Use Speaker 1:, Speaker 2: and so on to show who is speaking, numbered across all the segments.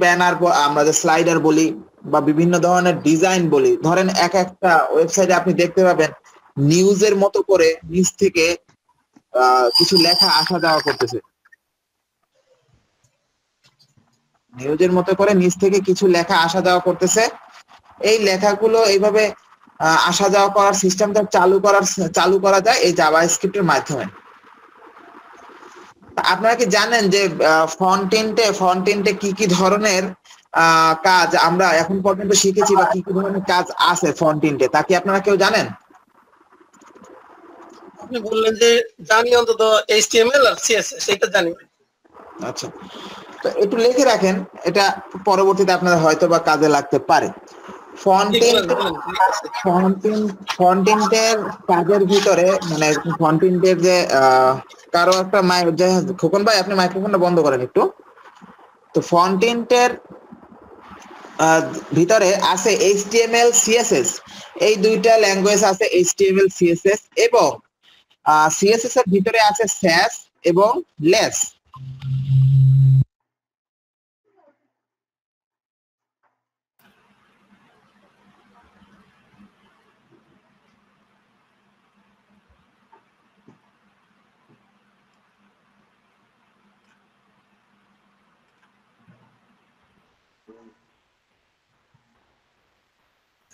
Speaker 1: Banner আমরা যে slider বলি বা বিভিন্ন ধরনের ডিজাইন বলি, ধরেন এক একটা ওয়েবসাইটে আপনি দেখতে পাবেন নিউজের মতো করে নিচ থেকে কিছু লেখা আসা যাওয়া করতেছে, নিউজের মতো করে নিচ থেকে কিছু লেখা আসা যাওয়া করতেছে। এই লেখাগুলো এইভাবে আসা যাওয়া করার সিস্টেমটা চালু করা যায় এই জাভাস্ক্রিপ্টের মাধ্যমে। আপনারা কি জানেন যে ফ্রন্ট এন্ডে কি কি ধরনের কাজ আমরা এখন পর্যন্ত শিখেছি বা কি কি ধরনের কাজ আছে ফ্রন্ট এন্ডে, তা কি আপনারা কেউ জানেন?
Speaker 2: আপনি বললেন যে জানি অন্তত HTML আর CSS, সেটা জানি।
Speaker 1: আচ্ছা, তো একটু লিখে রাখেন, এটা পরবর্তীতে আপনাদের হয়তো বা কাজে লাগতে পারে। ফ্রন্ট এন্ডের কাজের ভিতরে মানে ফ্রন্ট এন্ডের যে কারো একটা খোকন ভাই আপনি মাইক্রোফোনটা বন্ধ করেন একটু। তো ফ্রন্ট এন্ডের ভিতরে আছে HTML CSS, এই দুইটা ল্যাঙ্গুয়েজ আছে, HTML CSS, এবং CSS এর ভিতরে আছে SAS এবং লেস।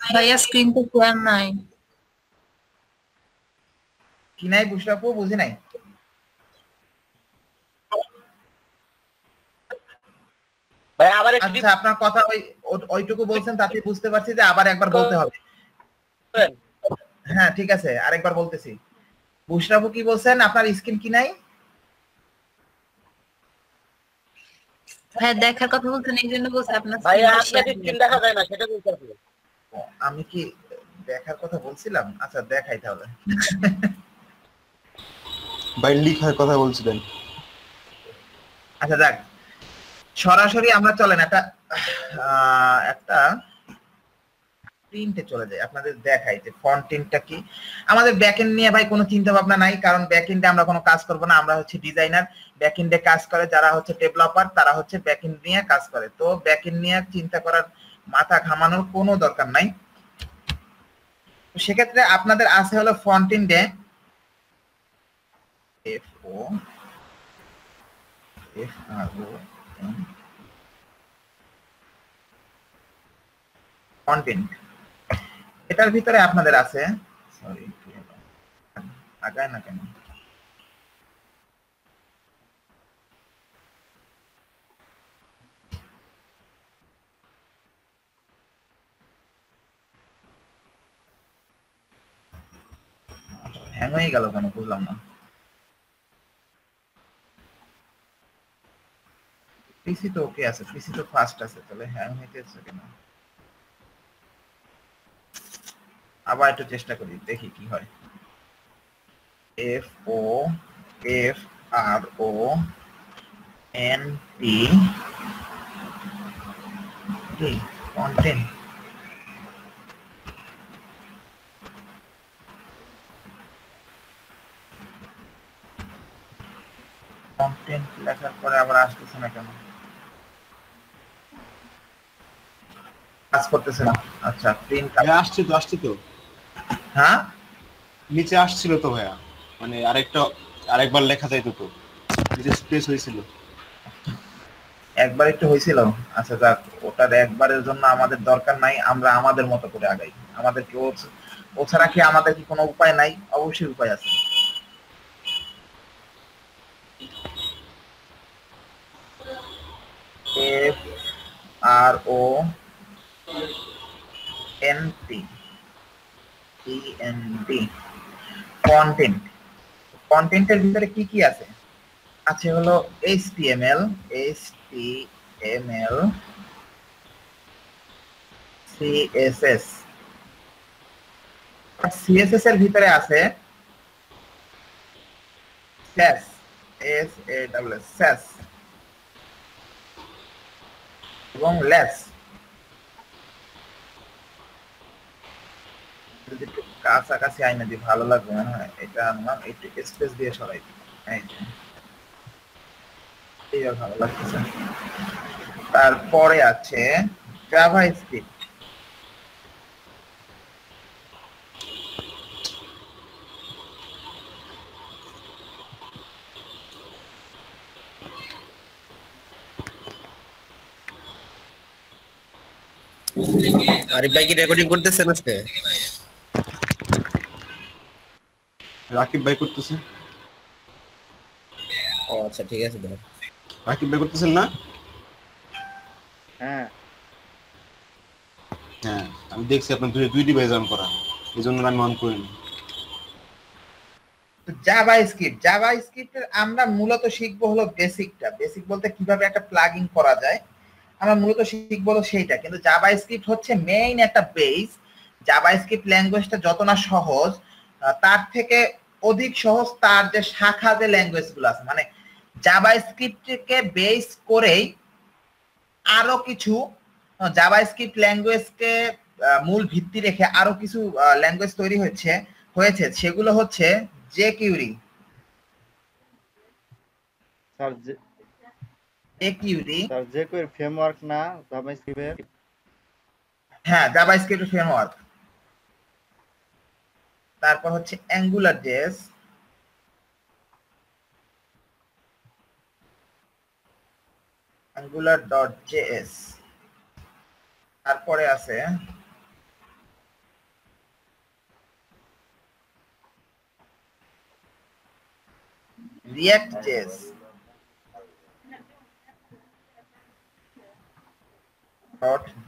Speaker 3: ভাইয়া স্ক্রিন তো শেয়ার নাই।
Speaker 1: কি নাই বুঝলাপু, বুঝি নাই।
Speaker 2: ভাই আবার
Speaker 1: আচ্ছা, আপনার কথা ওইটুকু বলছেন, তাতে বুঝতে পারছি যে আবার একবার বলতে হবে। হ্যাঁ ঠিক আছে, আরেকবার বলতেছি। বুশরাপু কি বলছেন, আপনার স্ক্রিন কি নাই?
Speaker 3: হ্যাঁ দেখার কথা বলছেন, এই জন্য বলছি আপনার
Speaker 2: ভাই আপনার স্ক্রিন দেখা যায় না, সেটা বলতে হবে।
Speaker 1: আমি কি দেখার কথা বলছিলাম? আচ্ছা দেখাই তাহলে।
Speaker 4: ভাই লিখার কথা বলছিলেন।
Speaker 1: আচ্ছা যাক, সরাসরি আমরা চলেন একটা প্রিন্টে চলে যাই, আপনাদের দেখাই যে ফ্রন্ট এন্ডটা কি। আমাদের ব্যাক এন্ড নিয়ে ভাই কোনো চিন্তা ভাবনা নাই, কারণ ব্যাক এন্ডে আমরা কোনো কাজ করব না। আমরা হচ্ছে ডিজাইনার, ব্যাক এন্ডে কাজ করে যারা হচ্ছে ডেভেলপার, তারা হচ্ছে ব্যাক এন্ড নিয়ে কাজ করে। তো ব্যাক এন্ড নিয়ে চিন্তা করার, মাথা ঘামানোর কোনো দরকার নাই। সেক্ষেত্রে আপনাদের আছে হলো ফ্রন্ট এন্ডে কন্টেন্ট, এটার ভিতরে আপনাদের আছে, সরি আগায় না কেন, হ্যাং হয়ে গেল কেন বুঝলাম না। পিসি তো ওকে আছে, পিসি তো ফাস্ট আছে, তাহলে হ্যাং হইতেছে কেন? আবার একটু চেষ্টা করি, দেখি কি হয়। FOFRONT কন্টেন্ট, কন্টেন্ট লেখার পরে আবার আসতেছে না কেন? কাজ করতেছে না। আচ্ছা প্রিন্ট
Speaker 4: আসছে তো।
Speaker 1: হ্যাঁ
Speaker 4: নিচে আসছিল তো ভাইয়া, মানে আরেকবার লেখা যাইতো তো, নিচে স্পেস হয়েছিল।
Speaker 1: একবার একটু হয়েছিল। আচ্ছা যাক, ওটার একবারের জন্য আমাদের দরকার নাই, আমরা আমাদের মতো করে আগাই। আমাদেরকে ও ছাড়া কি আমাদের কি কোনো উপায় নাই? অবশ্যই উপায় আছে। FRONT কন্টেন্ট, কন্টেন্টের ভিতরে কি কি আছে? আছে হলো HTML, CSS, CSS এর ভিতরে আছে SAS, SAS এবং লেস। যদি একটু কাছাকাছি আইনা দিই ভালো লাগবে মনে হয়, এটা নাম একটু স্পেস দিয়ে সরাই দিই, এই যে এইবার ভালো লাগতেছে। তারপরে আছে জাভাস্ক্রিপ্ট।
Speaker 5: আরিফ ভাই কি রেকর্ডিং করতেছেন আজকে?
Speaker 4: রাকিব ভাই করতেছে।
Speaker 5: ও আচ্ছা ঠিক আছে দাও।
Speaker 4: রাকিব ভাই করতেছেন না?
Speaker 6: হ্যাঁ
Speaker 4: হ্যাঁ আমি দেখছি আপনার দুই ডিভাইস অন করা, এই জন্য আমি অন করিনি।
Speaker 1: জাভাস্ক্রিপ্টের আমরা মূলত শিখবো হলো বেসিকটা। বেসিক বলতে কিভাবে একটা প্লাগইন করা যায় আমরা মূলত শিখবো হলো সেইটা। কিন্তু জাভাস্ক্রিপ্ট হচ্ছে মেইন একটা বেস। জাভাস্ক্রিপ্ট ল্যাঙ্গুয়েজটা যত না সহজ, তার থেকে অধিক সহজ তার যে শাখা যে ল্যাঙ্গুয়েজ গুলো আছে, মানে জাভাস্ক্রিপ্টকে বেস করেই আরো কিছু জাভাস্ক্রিপ্ট ল্যাঙ্গুয়েজকে মূল ভিত্তি রেখে আরো কিছু ল্যাঙ্গুয়েজ তৈরি হয়েছে। সেগুলো হচ্ছে জেকিউরি,
Speaker 6: স্যার জেকুইর ফ্রেমওয়ার্ক না জাভাস্ক্রিপ্টের?
Speaker 1: হ্যাঁ জাভাস্ক্রিপ্ট ফ্রেমওয়ার্ক। তারপর হচ্ছে অ্যাঙ্গুলার জেএস, angular.js। তারপরে আছে React.js,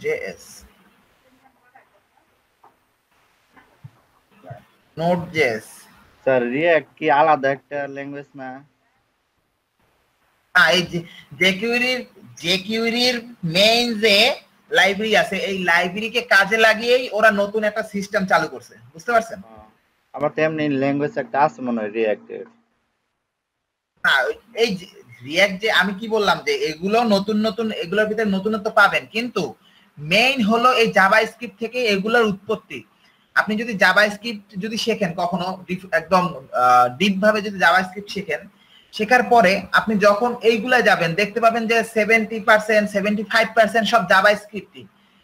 Speaker 1: .js, Node.js।
Speaker 6: Sir react কি আলাদা একটা ল্যাঙ্গুয়েজ না?
Speaker 1: এই জেকিউরির মেইন যে লাইব্রেরি আছে, এই লাইব্রেরিকে কাজে লাগিয়েই ওরা নতুন একটা সিস্টেম চালু করছে, বুঝতে পারছেন?
Speaker 6: আবার তেমনি ল্যাঙ্গুয়েজ একটা আছে মনে হয় রিঅ্যাক্টের।
Speaker 1: না এই রিঅ্যাক্ট যে আমি কি বললাম যে এগুলো নতুন নতুন, এগুলোর ভিতরে নতুনত্ব পাবেন, কিন্তু মেইন হলো এই জাভাস্ক্রিপ্ট থেকে এগুলোর উৎপত্তি। আপনি যদি জাভাস্ক্রিপ্ট যদি শেখেন কখনো একদম ডিপ ভাবে যদি জাভাস্ক্রিপ্ট শেখেন, শেখার পরে আপনি যখন এইগুলা যাবেন দেখতে পাবেন যে 70% 75% সব জাভাস্ক্রিপ্টই।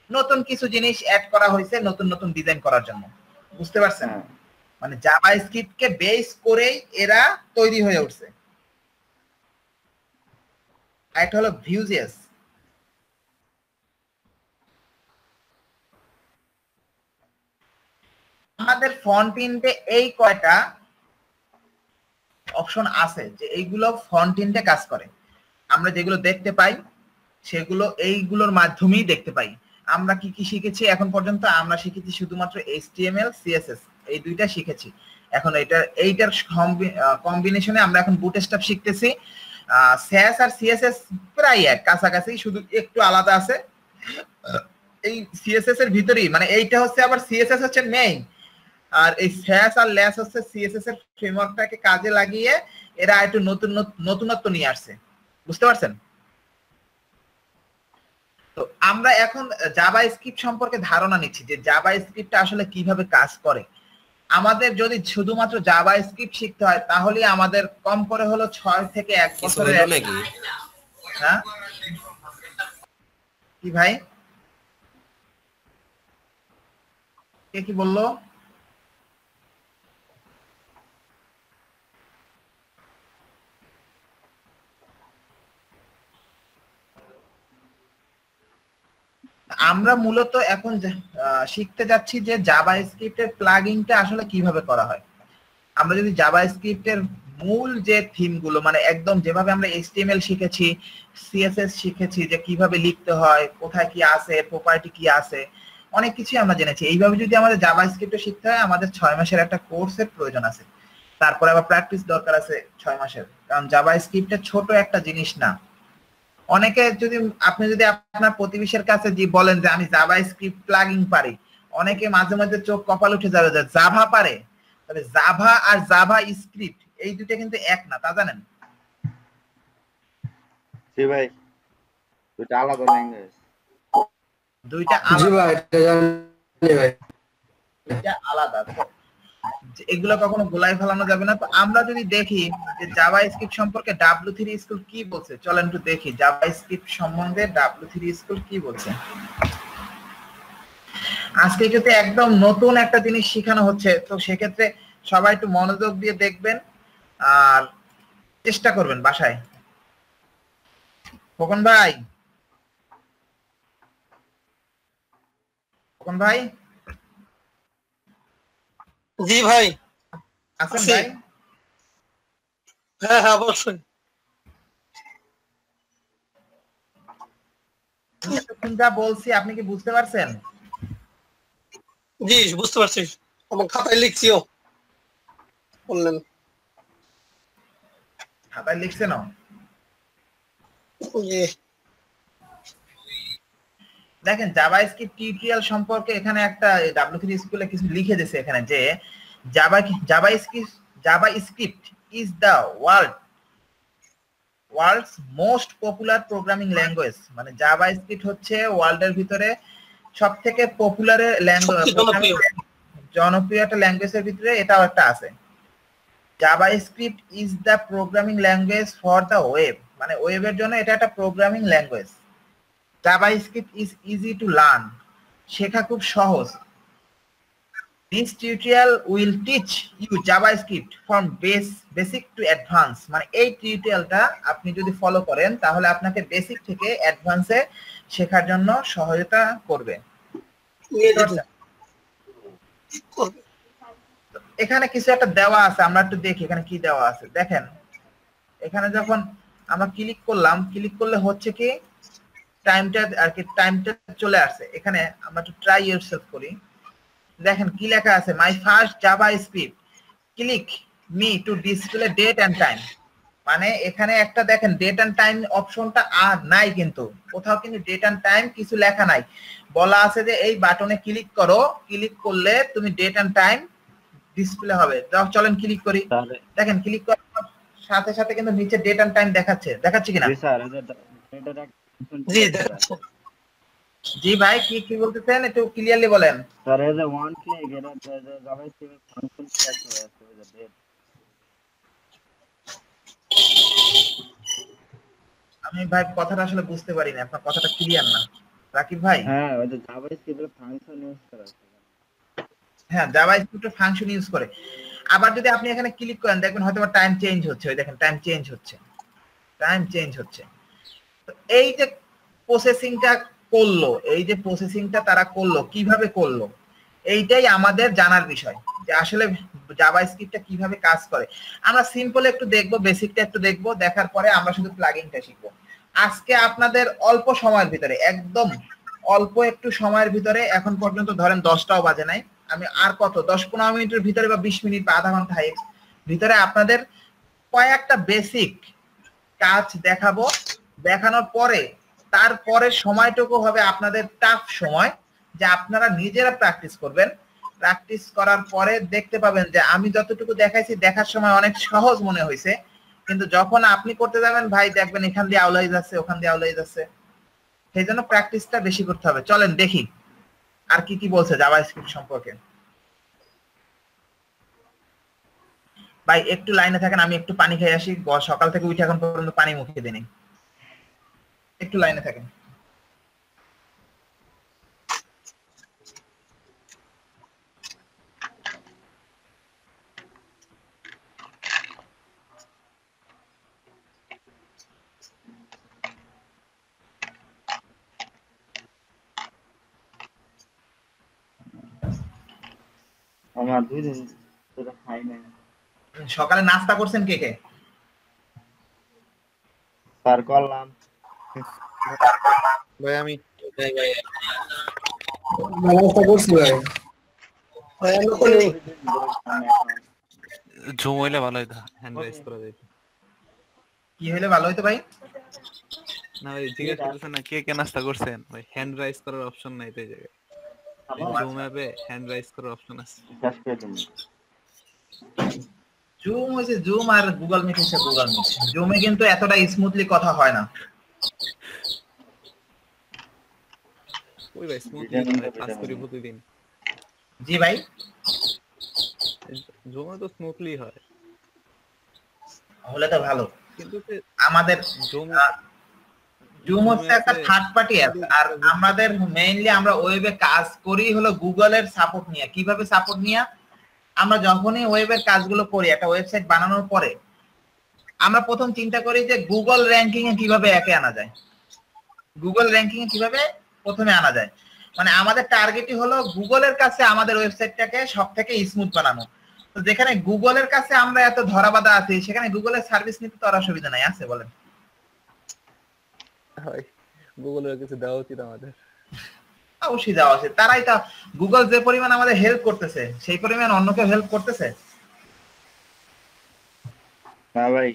Speaker 1: নতুন কিছু জিনিস অ্যাড করা হয়েছে নতুন নতুন ডিজাইন করার জন্য, বুঝতে পারছেন? মানে জাভাস্ক্রিপ্টকে বেস করেই এরা তৈরি হয়ে উঠছে। এটা হলো ভিউজেস। আমাদের ফ্রন্ট এন্ডে এই কয়টা অপশন আছে যে এইগুলো ফ্রন্ট এন্ডে কাজ করে। আমরা যেগুলো দেখতে পাই সেগুলো এইগুলোর মাধ্যমেই দেখতে পাই। আমরা কি কি শিখেছি এখন পর্যন্ত? আমরা শিখেছি শুধুমাত্র HTML CSS, এই দুইটা শিখেছি। এখন এইটার কম্বিনেশনে আমরা এখন বুটস্ট্র্যাপ শিখতেছি। স্যাস আর সিএসএস প্রায় এক কাছাকাছি, শুধু একটু আলাদা আছে। এই সিএসএস এর ভিতরেই মানে এইটা হচ্ছে আবার সিএসএস হচ্ছে মেইন, আর এই স্যাস আর ল্যাস হচ্ছে সিএসএস এর ফ্রেমওয়ার্কটাকে কাজে লাগিয়ে এরা একটু নতুনত্ব নিয়ে আসছে, বুঝতে পারছেন? তো আমরা এখন জাভাস্ক্রিপ্ট সম্পর্কে ধারণা নিচ্ছি যে জাভাস্ক্রিপ্টটা আসলে কিভাবে কাজ করে। আমাদের যদি শুধুমাত্র জাভাস্ক্রিপ্ট শিখতে হয় তাহলে আমাদের কম করে হলো 6 থেকে 1 বছরের
Speaker 5: নাকি?
Speaker 1: হ্যাঁ কি ভাই, কে কি বললো? আমরা মূলত এখন শিখতে যাচ্ছি যে জাভাস্ক্রিপ্টের প্লাগইনটা আসলে কিভাবে করা হয়। আমরা যদি জাভাস্ক্রিপ্টের মূল যে থিমগুলো মানে একদম যেভাবে আমরা HTML শিখেছি, CSS শিখেছি যে কিভাবে লিখতে হয়, কোথায় কি আছে, প্রপার্টি কি আছে, অনেক কিছুই আমরা জেনেছি। এইভাবে যদি আমাদের জাভাস্ক্রিপ্ট শিখতে হয় আমাদের 6 মাসের একটা কোর্সের প্রয়োজন আছে। তারপরে আবার প্র্যাকটিস দরকার আছে 6 মাসের, কারণ জাভাস্ক্রিপ্টটা ছোট একটা জিনিস না। অনেকে যদি আপনি যদি আপনার প্রতিবেশীর কাছে যে বলেন যে আমি জাভাস্ক্রিপ্ট প্লাগইন পারি, অনেকে মাঝে মাঝে চোখ কপাল উঠে যাবে যে জাভা পারে। তবে জাভা আর জাভা স্ক্রিপ্ট এই দুটো কিন্তু এক না, তা জানেন?
Speaker 6: জি ভাই, দুটো আলাদা ল্যাঙ্গুয়েজ।
Speaker 1: দুইটা আলাদা। দুইটা আলাদা। যে এগুলো কখনো গোলায় ফেলানো যাবে না। তো আমরা যদি দেখি যে জাভা স্ক্রিপ্ট সম্পর্কে W3 স্কুল কি বলছে, চলেন একটু দেখি জাভা স্ক্রিপ্ট সম্বন্ধে W3 স্কুল কি বলছে। আজকে যদি একদম নতুন একটা জিনিস শেখানো হচ্ছে, তো সেক্ষেত্রে সবাই একটু মনোযোগ দিয়ে দেখবেন আর চেষ্টা করবেন বাসায়। খোকন ভাই, খোকন ভাই
Speaker 2: জি ভাই।
Speaker 1: আছেন
Speaker 2: আছি।
Speaker 1: ভাই?
Speaker 2: হ্যাঁ হ্যাঁ অবশ্যই।
Speaker 1: এতক্ষণ যা বলছি আপনি কি বুঝতে পারছেন?
Speaker 2: জি বুঝতে পারছি, আমার খাতায় লিখছিও বললেন।
Speaker 1: খাতায় লিখছেন?
Speaker 2: জি
Speaker 1: দেখেন জাভাস্ক্রিপ্ট টিউটোরিয়াল সম্পর্কে এখানে একটা W3 স্কুলে কিছু লিখে দিয়েছে এখানে যে JavaScript is the world's most popular programming language. মানে জাভাস্ক্রিপ্ট হচ্ছে ওয়ার্ল্ডের ভিতরে সবথেকে পপুলার ল্যাঙ্গুয়েজ, জনপ্রিয় একটা ল্যাঙ্গুয়েজের ভিতরে এটাও একটা আছে। JavaScript is the programming language for the web, মানে ওয়েবের জন্য এটা একটা programming language. JavaScript is easy to learn, শেখা খুব সহজ। This tutorial will teach you JavaScript from basic to advance. মানে এই টিউটোরিয়ালটা আপনি যদি ফলো করেন তাহলে আপনাকে বেসিক থেকে অ্যাডভান্সে শেখার জন্য সহায়তা করবে। এখানে কিছু একটা দেওয়া আছে, আমরা একটু দেখি এখানে কি দেওয়া আছে। দেখেন এখানে যখন আমরা ক্লিক করলাম, ক্লিক করলে হচ্ছে কি টাইমটা আর কি, টাইমটা চলে আসছে। এখানে আমরা একটু ট্রাই ইয়োরসেলফ করি। দেখেন কি লেখা আছে, my first JavaScript click me to display date and time. মানে এখানে একটা দেখেন ডেট এন্ড টাইম অপশনটা আর নাই, কিন্তু কোথাও কিন্তু ডেট এন্ড টাইম কিছু লেখা নাই। বলা আছে যে এই বাটনে ক্লিক করো, ক্লিক করলে তুমি ডেট এন্ড টাইম ডিসপ্লে হবে। চলেন ক্লিক করি। দেখেন ক্লিক করার সাথে সাথে কিন্তু নিচে ডেট এন্ড টাইম দেখাচ্ছে কিনা?
Speaker 6: জি স্যার,
Speaker 2: জি দেখাচ্ছে।
Speaker 1: জি ভাই, কি বলতেছেন একটু ক্লিয়ারলি বলেন।
Speaker 6: Sir as a one click এটা জাভাস্ক্রিপ্ট ফাংশন ক্যাচ হয়ে আছে উইথ দ্য ডেট।
Speaker 1: আমি ভাই কথাটা আসলে বুঝতে পারিনি, আপনার কথাটা ক্লিয়ার না রাকিব ভাই।
Speaker 6: হ্যাঁ, ওই যে জাভাস্ক্রিপ্টের ফাংশন ইউজ করা আছে।
Speaker 1: হ্যাঁ, জাভাস্ক্রিপ্টের ফাংশন ইউজ করে। আবার যদি আপনি এখানে ক্লিক করেন দেখবেন হয়তো টাইম চেঞ্জ হচ্ছে। ওই দেখেন টাইম চেঞ্জ হচ্ছে। তো এই যে প্রসেসিংটা করলো, এই যে প্রসেসিংটা তারা করলো, কিভাবে করলো, এইটাই আমাদের জানার বিষয় যে আসলে জাভাস্ক্রিপ্টটা কিভাবে কাজ করে। আমরা সিম্পল একটু দেখবো, বেসিকটা একটু দেখবো, দেখার পরে আমরা শুধু প্লাগইনটা শিখবো। আজকে আপনাদের অল্প সময়ের ভিতরে, একদম অল্প একটু সময়ের ভিতরে, এখন পর্যন্ত ধরেন 10টাও বাজে নাই, আমি আর কত 10-15 মিনিটের ভিতরে বা 20 মিনিট বা আধা ঘন্টা ভিতরে আপনাদের কয়েকটা বেসিক কাজ দেখাবো। দেখানোর পরে তারপরে সময়টুকু হবে আপনাদের টাফ সময়, যে আপনারা নিজেরা প্র্যাকটিস করবেন। প্র্যাকটিস করার পরে দেখতে পাবেন যে আমি যতটুকু দেখাইছি দেখার সময় অনেক সহজ মনে হয়েছে, কিন্তু যখন আপনি করতে যাবেন ভাই দেখবেন এখান দিয়ে আউলাই যাচ্ছে, ওখান দিয়ে আউলাই যাচ্ছে। সেই জন্য প্র্যাকটিসটা বেশি করতে হবে। চলেন দেখি আর কি বলছে জাভাস্ক্রিপ্ট সম্পর্কে। ভাই একটু লাইনে থাকেন, আমি একটু পানি খেয়ে আসি। সকাল থেকে উঠে এখন পর্যন্ত পানি মুখে দিইনি, একটু লাইনে থাকেন।
Speaker 6: আমার 2 দিন ধরে খাই না।
Speaker 1: সকালে নাস্তা করছেন কে কে?
Speaker 6: স্যার করলাম।
Speaker 5: ভাই আমি
Speaker 2: নাস্তা করছি ভাই। ভাই আমরা কোনে
Speaker 7: জুম হইলে ভালো হইতো, হ্যান্ড রাইজ করা যাইতো।
Speaker 1: কি হইলে ভালো হইতো ভাই?
Speaker 7: না ভাই জিজ্ঞেস করতেছেন না কে কে নাস্তা করছেন, ভাই হ্যান্ড রাইজ করার অপশন নাই তো এই জায়গায়। জুম অ্যাপে হ্যান্ড রাইজ করার অপশন আছে।
Speaker 1: জুম হইছে জুম, আর গুগল মিট হইছে গুগল মিট। জুমে কিন্তু এতটা স্মুথলি কথা হয় না।
Speaker 7: ওই ভাই স্মুথলি ভাই পাস করি প্রতিদিন।
Speaker 1: জি ভাই,
Speaker 7: জুমে তো স্মুথলি হয়,
Speaker 1: হলে তো ভালো।
Speaker 7: কিন্তু
Speaker 1: আমাদের
Speaker 7: জুমে
Speaker 1: জুম হচ্ছে একটা থার্ড পার্টি অ্যাপ, আর আমাদের মেইনলি আমরা ওয়েবে কাজ করি হলো গুগলের সাপোর্ট নিয়ে। কিভাবে সাপোর্ট নিয়ে? আমরা যখনই ওয়েবের কাজগুলো করি, একটা ওয়েবসাইট বানানোর পরে আমরা প্রথম চিন্তা করি যে গুগল র্যাঙ্কিং এ কিভাবে একে আনা যায়, গুগল র্যাঙ্কিং এ কিভাবে প্রথমে আনা যায়। মানে আমাদের টার্গেটই হলো গুগলের কাছে আমাদের ওয়েবসাইটটাকে সব থেকে স্মুথ বানানো। তো যেখানে গুগলের কাছে আমরা এত ধরাবাধা আছি, সেখানে গুগলের সার্ভিস নিতে তো আর অসুবিধা নাই, আছে বলেন?
Speaker 7: হয় গুগলের কিছু দেওয়া উচিত আমাদের।
Speaker 1: অবশ্যই দেওয়া উচিত। তারাই তো, গুগল যে পরিমাণ আমাদের হেল্প করতেছে সেই পরিমাণ অন্য কেউ হেল্প করতেছে?
Speaker 6: না ভাই,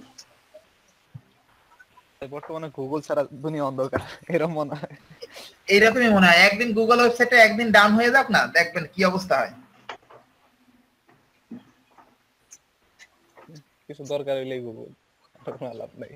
Speaker 7: বর্তমানে গুগল ছাড়া দুনিয়া অন্ধকার, এরকম মনে হয়।
Speaker 1: এইরকমই মনে হয়। একদিন গুগল ওয়েবসাইটে একদিন ডাউন হয়ে যাক না, দেখবেন কি অবস্থা হয়।
Speaker 7: কিছু দরকার হইলেই গুগল, কোনো লাভ নাই।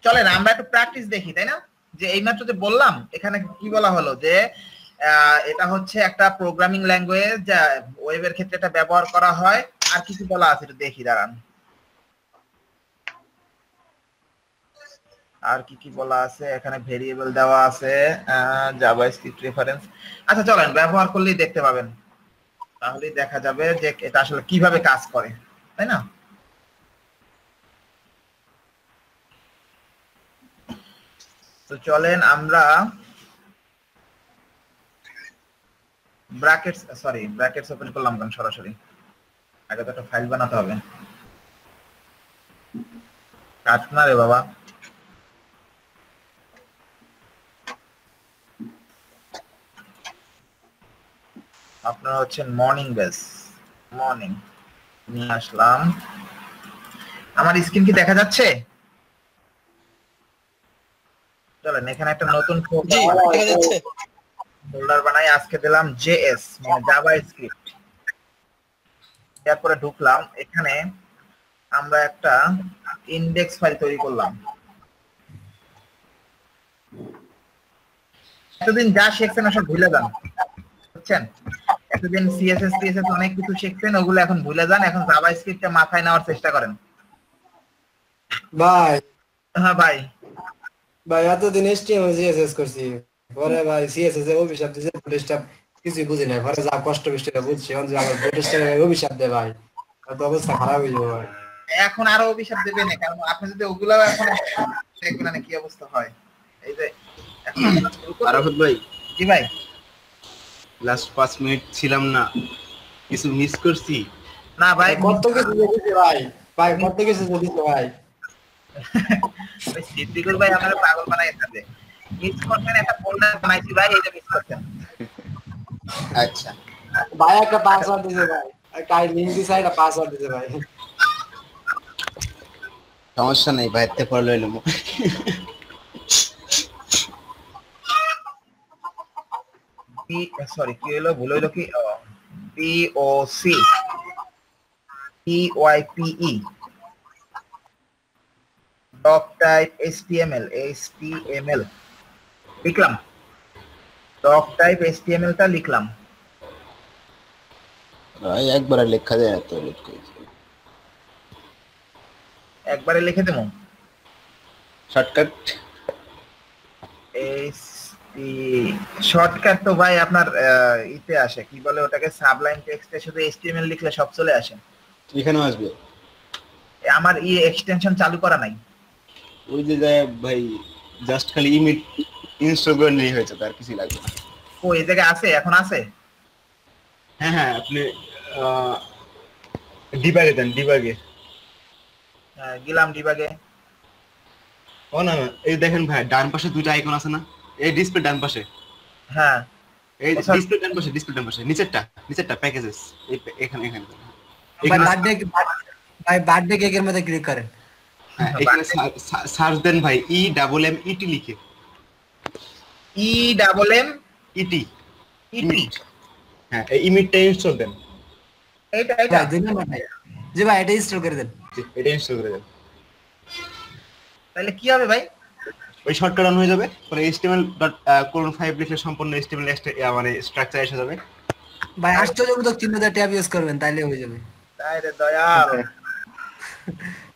Speaker 1: চলেন আমরা একটু প্র্যাকটিস দেখি, তাই না? যে এইমাত্র যে বললাম, এখানে কি বলা হলো যে এটা হচ্ছে একটা প্রোগ্রামিং ল্যাঙ্গুয়েজ, যা ওয়েবের ক্ষেত্রে এটা ব্যবহার করা হয়। আর কি কি বলা আছে একটু দেখি, দাঁড়ান। আর কি কি বলা আছে এখানে? ভেরিয়েবল দেওয়া আছে, জাভাস্ক্রিপ্ট রেফারেন্স। আচ্ছা চলেন, ব্যবহার করলেই দেখতে পাবেন, তাহলেই দেখা যাবে যে এটা আসলে কিভাবে কাজ করে, তাই না? তো চলেন আমরা ব্র্যাকেটস ওপেন করলাম কেন সরাসরি? আগে তো একটা ফাইল বানাতে হবে। কাট না রে বাবা। আপনারা হচ্ছেন মর্নিং বেস, মর্নিং নিয়ে আসলাম। আমার স্ক্রিন কি দেখা যাচ্ছে? চলেন এখানে একটা নতুন
Speaker 2: জি দেখা যাচ্ছে।
Speaker 1: ফোল্ডার বানাই, আজকে দিলাম জেএস মানে জাভাস্ক্রিপ্ট। এরপরে ঢুকলাম, এখানে আমরা একটা ইনডেক্স ফাইল তৈরি করলাম। এতদিন যা শিখছেন আসলে ভুলে যান, বুঝছেন? এতদিন সিএসএস টিএসএস অনেক কিছু শিখছেন, ওগুলো এখন ভুলে যান। এখন জাভাস্ক্রিপ্টটা মাথায় নেওয়ার চেষ্টা করেন।
Speaker 8: ভাই
Speaker 1: হ্যাঁ ভাই,
Speaker 8: এতদিন HTML CSS করছি, পরে ভাই CSS এর অভিশাপ দিছে, বুটস্ট্র্যাপ কিছুই বুঝি নাই, পরে যা কষ্ট বেশিটা বুঝছি, এখন যে আমার বুটস্ট্র্যাপ অভিশাপ দেয় ভাই, তো অবস্থা খারাপ হয়ে যাবে ভাই।
Speaker 1: এখন আরো অভিশাপ দেবে না, কারণ আপনি যদি ওগুলো এখন দেখবেন না কি অবস্থা হয়। এই যে
Speaker 4: আরাফাত ভাই,
Speaker 1: জি ভাই,
Speaker 4: লাস্ট 5 মিনিট ছিলাম না, কিছু মিস করছি?
Speaker 1: না ভাই,
Speaker 8: কত কিছু দিছে ভাই, কত কিছু দিছে ভাই।
Speaker 1: সিদ্দিকুর ভাই আমাদের পাগল বানাই থাকে। মিস করতেন, একটা ফোল্ডার বানাইছি ভাই, এইটা মিস করতেন।
Speaker 4: আচ্ছা
Speaker 8: ভাই একটা পাসওয়ার্ড দিছে ভাই, একটা লিংক দিছে, একটা পাসওয়ার্ড দিছে ভাই।
Speaker 4: সমস্যা নাই, বাইরে পড়ে লইলাম।
Speaker 1: সরি কি হলো, ভুল হইলো কি? POC PYPE doctype HTML লিখলাম, ডক টাইপ HTML টা লিখলাম।
Speaker 4: ভাই একবারে লেখা যায় তো,
Speaker 1: একবারে লিখে দেবো
Speaker 4: শর্টকাট।
Speaker 1: শর্টকাট তো ভাই আপনার ইতে আসে, কি বলে ওটাকে, সাবলাইম টেক্সটে শুধু HTML লিখলে সব চলে আসে।
Speaker 4: এখানেও আসবে?
Speaker 1: আমার এক্সটেনশন চালু করা নাই।
Speaker 4: ওই যে যায় ভাই, জাস্ট খালি ইমেজ ইনস্টল করে নিয়ে হয়েছে, তার কিছু লাগবে না।
Speaker 1: ও এই জায়গায় আছে, এখন আছে।
Speaker 4: হ্যাঁ হ্যাঁ, আপনি ডিবাগে দেন, ডিবাগে
Speaker 1: গেলাম ডিবাগে।
Speaker 4: ও না না, এই দেখেন ভাই, ডান পাশে দুটো আইকন আছে না, এই ডিসপ্লে ডান পাশে।
Speaker 1: হ্যাঁ
Speaker 4: এই ডিসপ্লে ডান পাশে, ডিসপ্লে ডান পাশে, নিচেরটা প্যাকেজেস, এখানে এখানে
Speaker 8: ভাই বার্থডে কেকের মধ্যে ক্লিক করেন।
Speaker 4: হ্যাঁ, এখানে সার্চ দেন ভাই, EMMET লিখে।
Speaker 1: EMM
Speaker 4: ইটি
Speaker 1: ET
Speaker 4: হ্যাঁ এই ইমিটটা ইনস্টল দেন।
Speaker 1: এটা
Speaker 8: ভাই দুই নাম্বার ভাই জি ভাই এটা ইনস্টল করে দেন।
Speaker 4: জি, এটা ইনস্টল করে দেন।
Speaker 1: তাহলে কি হবে ভাই?
Speaker 4: ওই শর্টকাট অন হয়ে যাবে, পরে html.:5 লিখে সম্পূর্ণ HTML মানে স্ট্রাকচার এসে যাবে।
Speaker 8: ভাই আশ্চর্যবোধক চিহ্ন দিয়ে ট্যাব ইউজ করবেন তাইলে হয়ে যাবে।
Speaker 1: তাই রে দয়াল।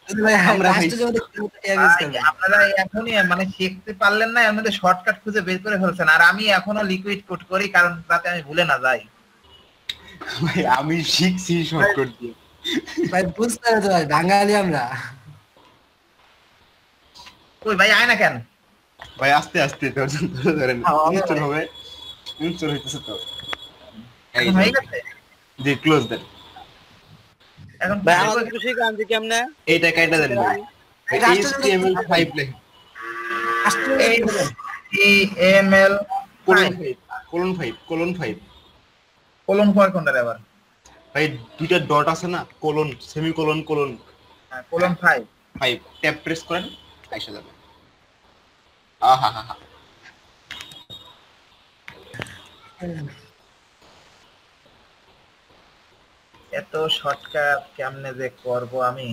Speaker 8: যদি ভাই
Speaker 4: আমরা ভাই-
Speaker 8: আশ্চর্যবোধক চিহ্ন দিয়ে ট্যাব ইউজ করবেন।
Speaker 1: আপনারা এখনই মানে শিখতে পারলেন না, এর মধ্যে শর্টকাট খুঁজে বের করে ফেলছেন। আর আমি এখনো লিকুইড কোড করি, কারণ যাতে আমি ভুলে না যাই।
Speaker 4: ভাই আমি শিখছি শর্টকাট দিয়ে।
Speaker 8: ভাই বুঝতে হবে তো ভাই, বাঙালি আমরা।
Speaker 1: কই ভাই আয় না কেন?
Speaker 4: ভাই আস্তে আস্তে ধরেন ইনস্টল হবে, ইনস্টল হইতেছে তো। এই
Speaker 1: এখন হয়ে গেছে?
Speaker 4: জি ক্লোজ দেন।
Speaker 1: এখন
Speaker 6: ভাই আমাদের একটু শিখান যে কেমনে
Speaker 4: এইটা কাইটা দেন ভাই।
Speaker 8: এটা
Speaker 4: HTML5 লেখেন,
Speaker 8: আশ্চর্যবোধক
Speaker 1: HTML
Speaker 4: :5
Speaker 1: কোলন কয় কোনটা রে আবার?
Speaker 4: ভাই দুইটা ডট আছে না, colon semicolon colon
Speaker 1: colon 5
Speaker 4: 5 tab press করেন আইসা যাবে। আহা হা হা
Speaker 1: এত শর্টকাট কেমনে যে করব আমি?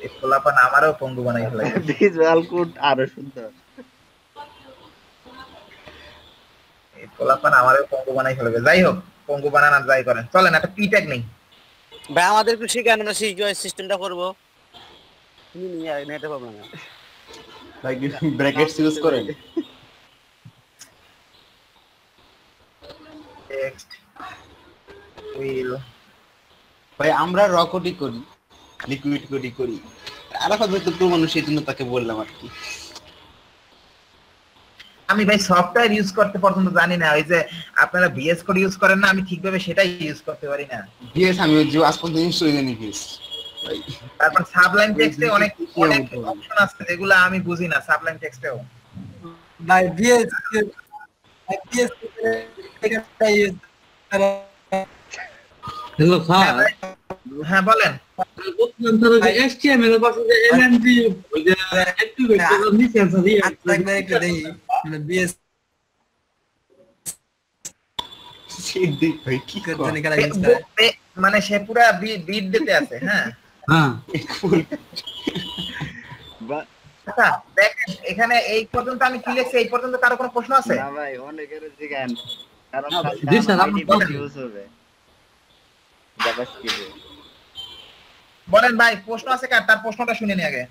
Speaker 1: এই খোলাপান আমারও পঙ্গু বানাই ফেলে।
Speaker 6: ভিজুয়াল কোড আরো সুন্দর।
Speaker 1: এই খোলাপান আমারও পঙ্গু বানাই ফেলবে। যাই হোক, পঙ্গু বানান আর যাই করেন, চলেন একটা পি ট্যাগ নেই।
Speaker 6: ভাই আমাদের একটু শিখান, আমরা সিকিউর সিস্টেমটা করব। তুমি নিয়ে নেটে পাবো না।
Speaker 4: ভাই ব্র্যাকেটস ইউজ করেন।
Speaker 1: টেক্সট উইল
Speaker 4: ভাই আমরা রকটি করি, লিকুইড করি আরাফাত ভাই তো প্রমাণ, সেই জন্য তাকে বললাম আর কি।
Speaker 1: আমি ভাই সফটওয়্যার ইউজ করতে পর্যন্ত জানি না। ওই যে আপনারা ভিএস কোড ইউজ করেন না, আমি ঠিকভাবে সেটাই ইউজ করতে পারি না।
Speaker 4: ভিএস আমি যে আজ পর্যন্ত ইনস্টল করিনি ভিএস।
Speaker 1: তারপর সাবলাইম টেক্সটে অনেক অপশন আছে যেগুলো আমি বুঝি না। সাবলাইম টেক্সটেও
Speaker 8: ভাই বিএস বিএস এটা ইউজ করে।
Speaker 9: হ্যালো স্যার,
Speaker 1: হ্যাঁ বলেন।
Speaker 9: বুঝলাম স্যার যে HTML এর পাশে যে LNG ওই যে অ্যাক্টিভেট করার নিচে আছে দিয়ে
Speaker 8: আত্মাকে একটু দেই মানে বিএস
Speaker 4: সিদ্ধি ভাই কি
Speaker 8: করতে
Speaker 4: করে
Speaker 8: নিকালা ইউজ করে।
Speaker 1: মানে সে পুরা বিট দিতে আছে। হ্যাঁ
Speaker 9: হ্যাঁ
Speaker 1: আচ্ছা দেখেন, এখানে এই পর্যন্ত আমি কি লিখছি, এই পর্যন্ত কারো কোনো প্রশ্ন আছে?
Speaker 6: না ভাই অনেকের শিখান, কারণ
Speaker 9: জি স্যার, আমি
Speaker 6: ইউজ হবে জাভাস্ক্রিপ্টে।
Speaker 1: বলেন ভাই, প্রশ্ন আছে কার? তার প্রশ্নটা শুনে নি আগে।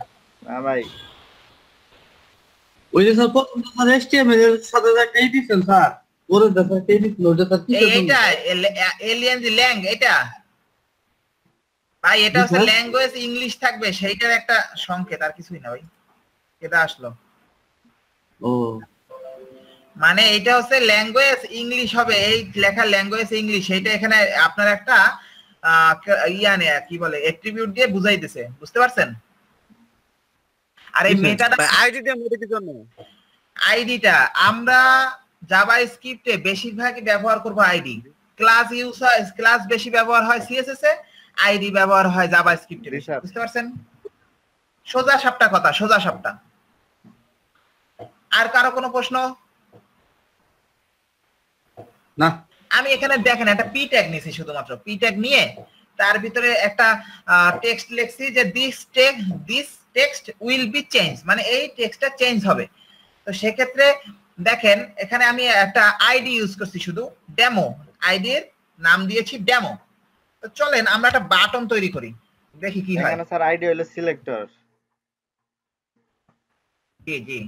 Speaker 6: না ভাই
Speaker 9: ওই যে স্যার প্রথম তো স্যার HTML এর সাথে একটা এডিশন স্যার ওরে দেখা এডিশন ওটা স্যার কি
Speaker 1: এইটা এলিয়েন জি ল্যাং, এটা ভাই এটা হচ্ছে ল্যাঙ্গুয়েজ ইংলিশ থাকবে, সেইটার একটা সংকেত, আর কিছুই না ভাই। এটা আসলো
Speaker 9: ও
Speaker 1: মানে এটা হচ্ছে ল্যাঙ্গুয়েজ ইংলিশ হবে, এই লেখা ল্যাঙ্গুয়েজ ইংলিশ, সেইটা এখানে আপনার একটা ইয়ানে কি বলে অ্যাট্রিবিউট দিয়ে বুঝাইতেছে, বুঝতে পারছেন? আর এই মেটাডাটা
Speaker 6: আইডিটা মধ্যে কি জন্য?
Speaker 1: আইডিটা আমরা জাভাস্ক্রিপ্টে বেশিরভাগই ব্যবহার করব আইডি। ক্লাস ক্লাস বেশি ব্যবহার হয় সিএসএস এ, আইডি ব্যবহার হয় জাভাস্ক্রিপ্টে, বুঝতে পারছেন? সোজা সাপটা কথা, সোজা সাপটা। আর কারো কোনো প্রশ্ন?
Speaker 9: না
Speaker 1: আমি এখানে দেখেন একটা পি ট্যাগ নিয়েছি, শুধুমাত্র পি ট্যাগ নিয়ে তার ভিতরে একটা টেক্সট লিখছি যে this text will be change, মানে এই টেক্সটটা চেঞ্জ হবে। তো সেক্ষেত্রে দেখেন এখানে আমি একটা আইডি ইউজ করছি, শুধু ডেমো আইডির নাম দিয়েছি ডেমো। তো চলেন আমরা একটা বাটন তৈরি করি, দেখি কি হয়।
Speaker 6: এখানে স্যার আইডি হলো সিলেক্টর।
Speaker 1: জি জি,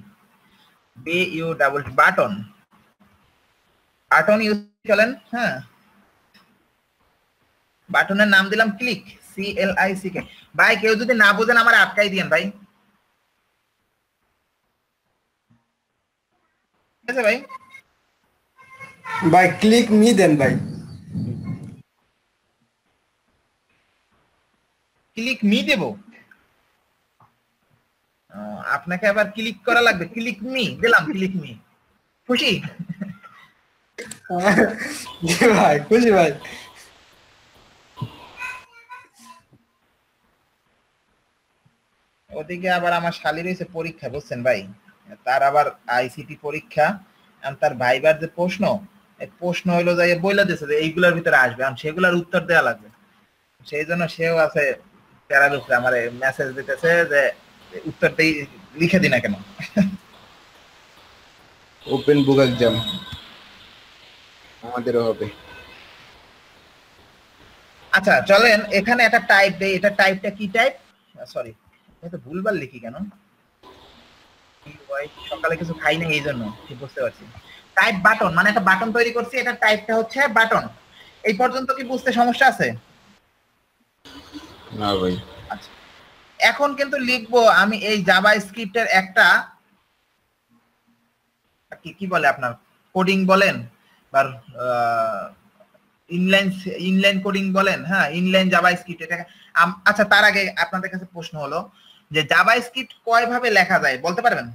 Speaker 1: B U double button, button use করেন। হ্যাঁ, বাটনের নাম দিলাম ক্লিক, CLICK। ভাই কেউ যদি না বোঝেন আমার আটকাই দিয়েন ভাই, ঠিক আছে ভাই?
Speaker 8: ভাই ক্লিক মি দেন ভাই।
Speaker 1: ক্লিক মি দেব? আপনাকে আবার ক্লিক করা লাগবে? ক্লিক মি দিলাম, ক্লিক মি। খুশি?
Speaker 8: জি ভাই খুশি ভাই।
Speaker 1: ওদিকে আবার আমার শালি রয়েছে পরীক্ষা, বুঝছেন ভাই? তার আবার আইসিটি পরীক্ষা, তার ভাইবার যে প্রশ্ন, এই প্রশ্ন হইলো যে বইলা দিছে যে এইগুলোর ভিতরে আসবে, আর সেগুলোর উত্তর দেওয়া লাগবে। সেই জন্য সেও আছে প্যারার উপরে আমার মেসেজ দিতেছে যে উত্তরটাই লিখে দিনা কেন।
Speaker 4: ওপেন বুক এক্সাম আমাদেরও হবে।
Speaker 1: আচ্ছা চলেন এখানে একটা টাইপ দেই। এটা টাইপটা কি টাইপ? সরি, আমি তো ভুলবার লিখি কেন? সকালে কিছু খাই না এই জন্য ঠিক বুঝতে পারছি। টাইপ বাটন, মানে একটা বাটন তৈরি করছি, এটা টাইপটা হচ্ছে বাটন। এই পর্যন্ত কি বুঝতে সমস্যা আছে?
Speaker 4: না ভাই।
Speaker 1: আচ্ছা, এখন কিন্তু লিখবো আমি এই জাভা স্ক্রিপ্টের একটা কি বলে আপনার কোডিং বলেন বা ইনলাইন কোডিং বলেন, হ্যাঁ ইনলাইন জাভা স্ক্রিপ্ট এটা। আচ্ছা তার আগে আপনাদের কাছে প্রশ্ন হলো যে জাভা স্ক্রিপ্ট কয় ভাবে লেখা যায় বলতে পারবেন?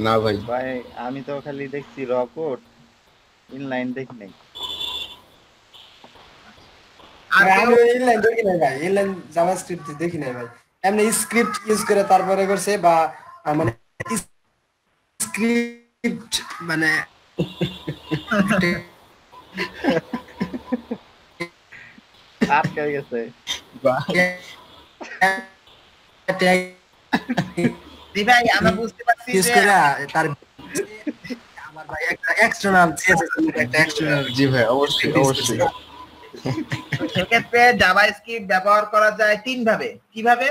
Speaker 4: না ভাই।
Speaker 10: ভাই আমি তো খালি দেখছি র কোড, ইনলাইন দেখি নাই।
Speaker 1: আর
Speaker 8: আমি ইনলাইন দেখি নাই ভাই, ইনলাইন জাভাস্ক্রিপ্ট দেখি নাই ভাই। এমনি স্ক্রিপ্ট ইউজ করে তারপরে করছে বা মানে স্ক্রিপ্ট মানে
Speaker 10: আটকে গেছে।
Speaker 1: জি ভাই আমরা বুঝতে পারছি
Speaker 8: ইউজ
Speaker 1: যে
Speaker 8: করে তার আমার ভাই একটা এক্সটারনাল সিএসএস একটা এক্সটারনাল।
Speaker 4: জি ভাই অবশ্যই অবশ্যই।
Speaker 1: সেক্ষেত্রে জাভা স্ক্রিপ্ট ব্যবহার করা যায় তিন ভাবে। কিভাবে?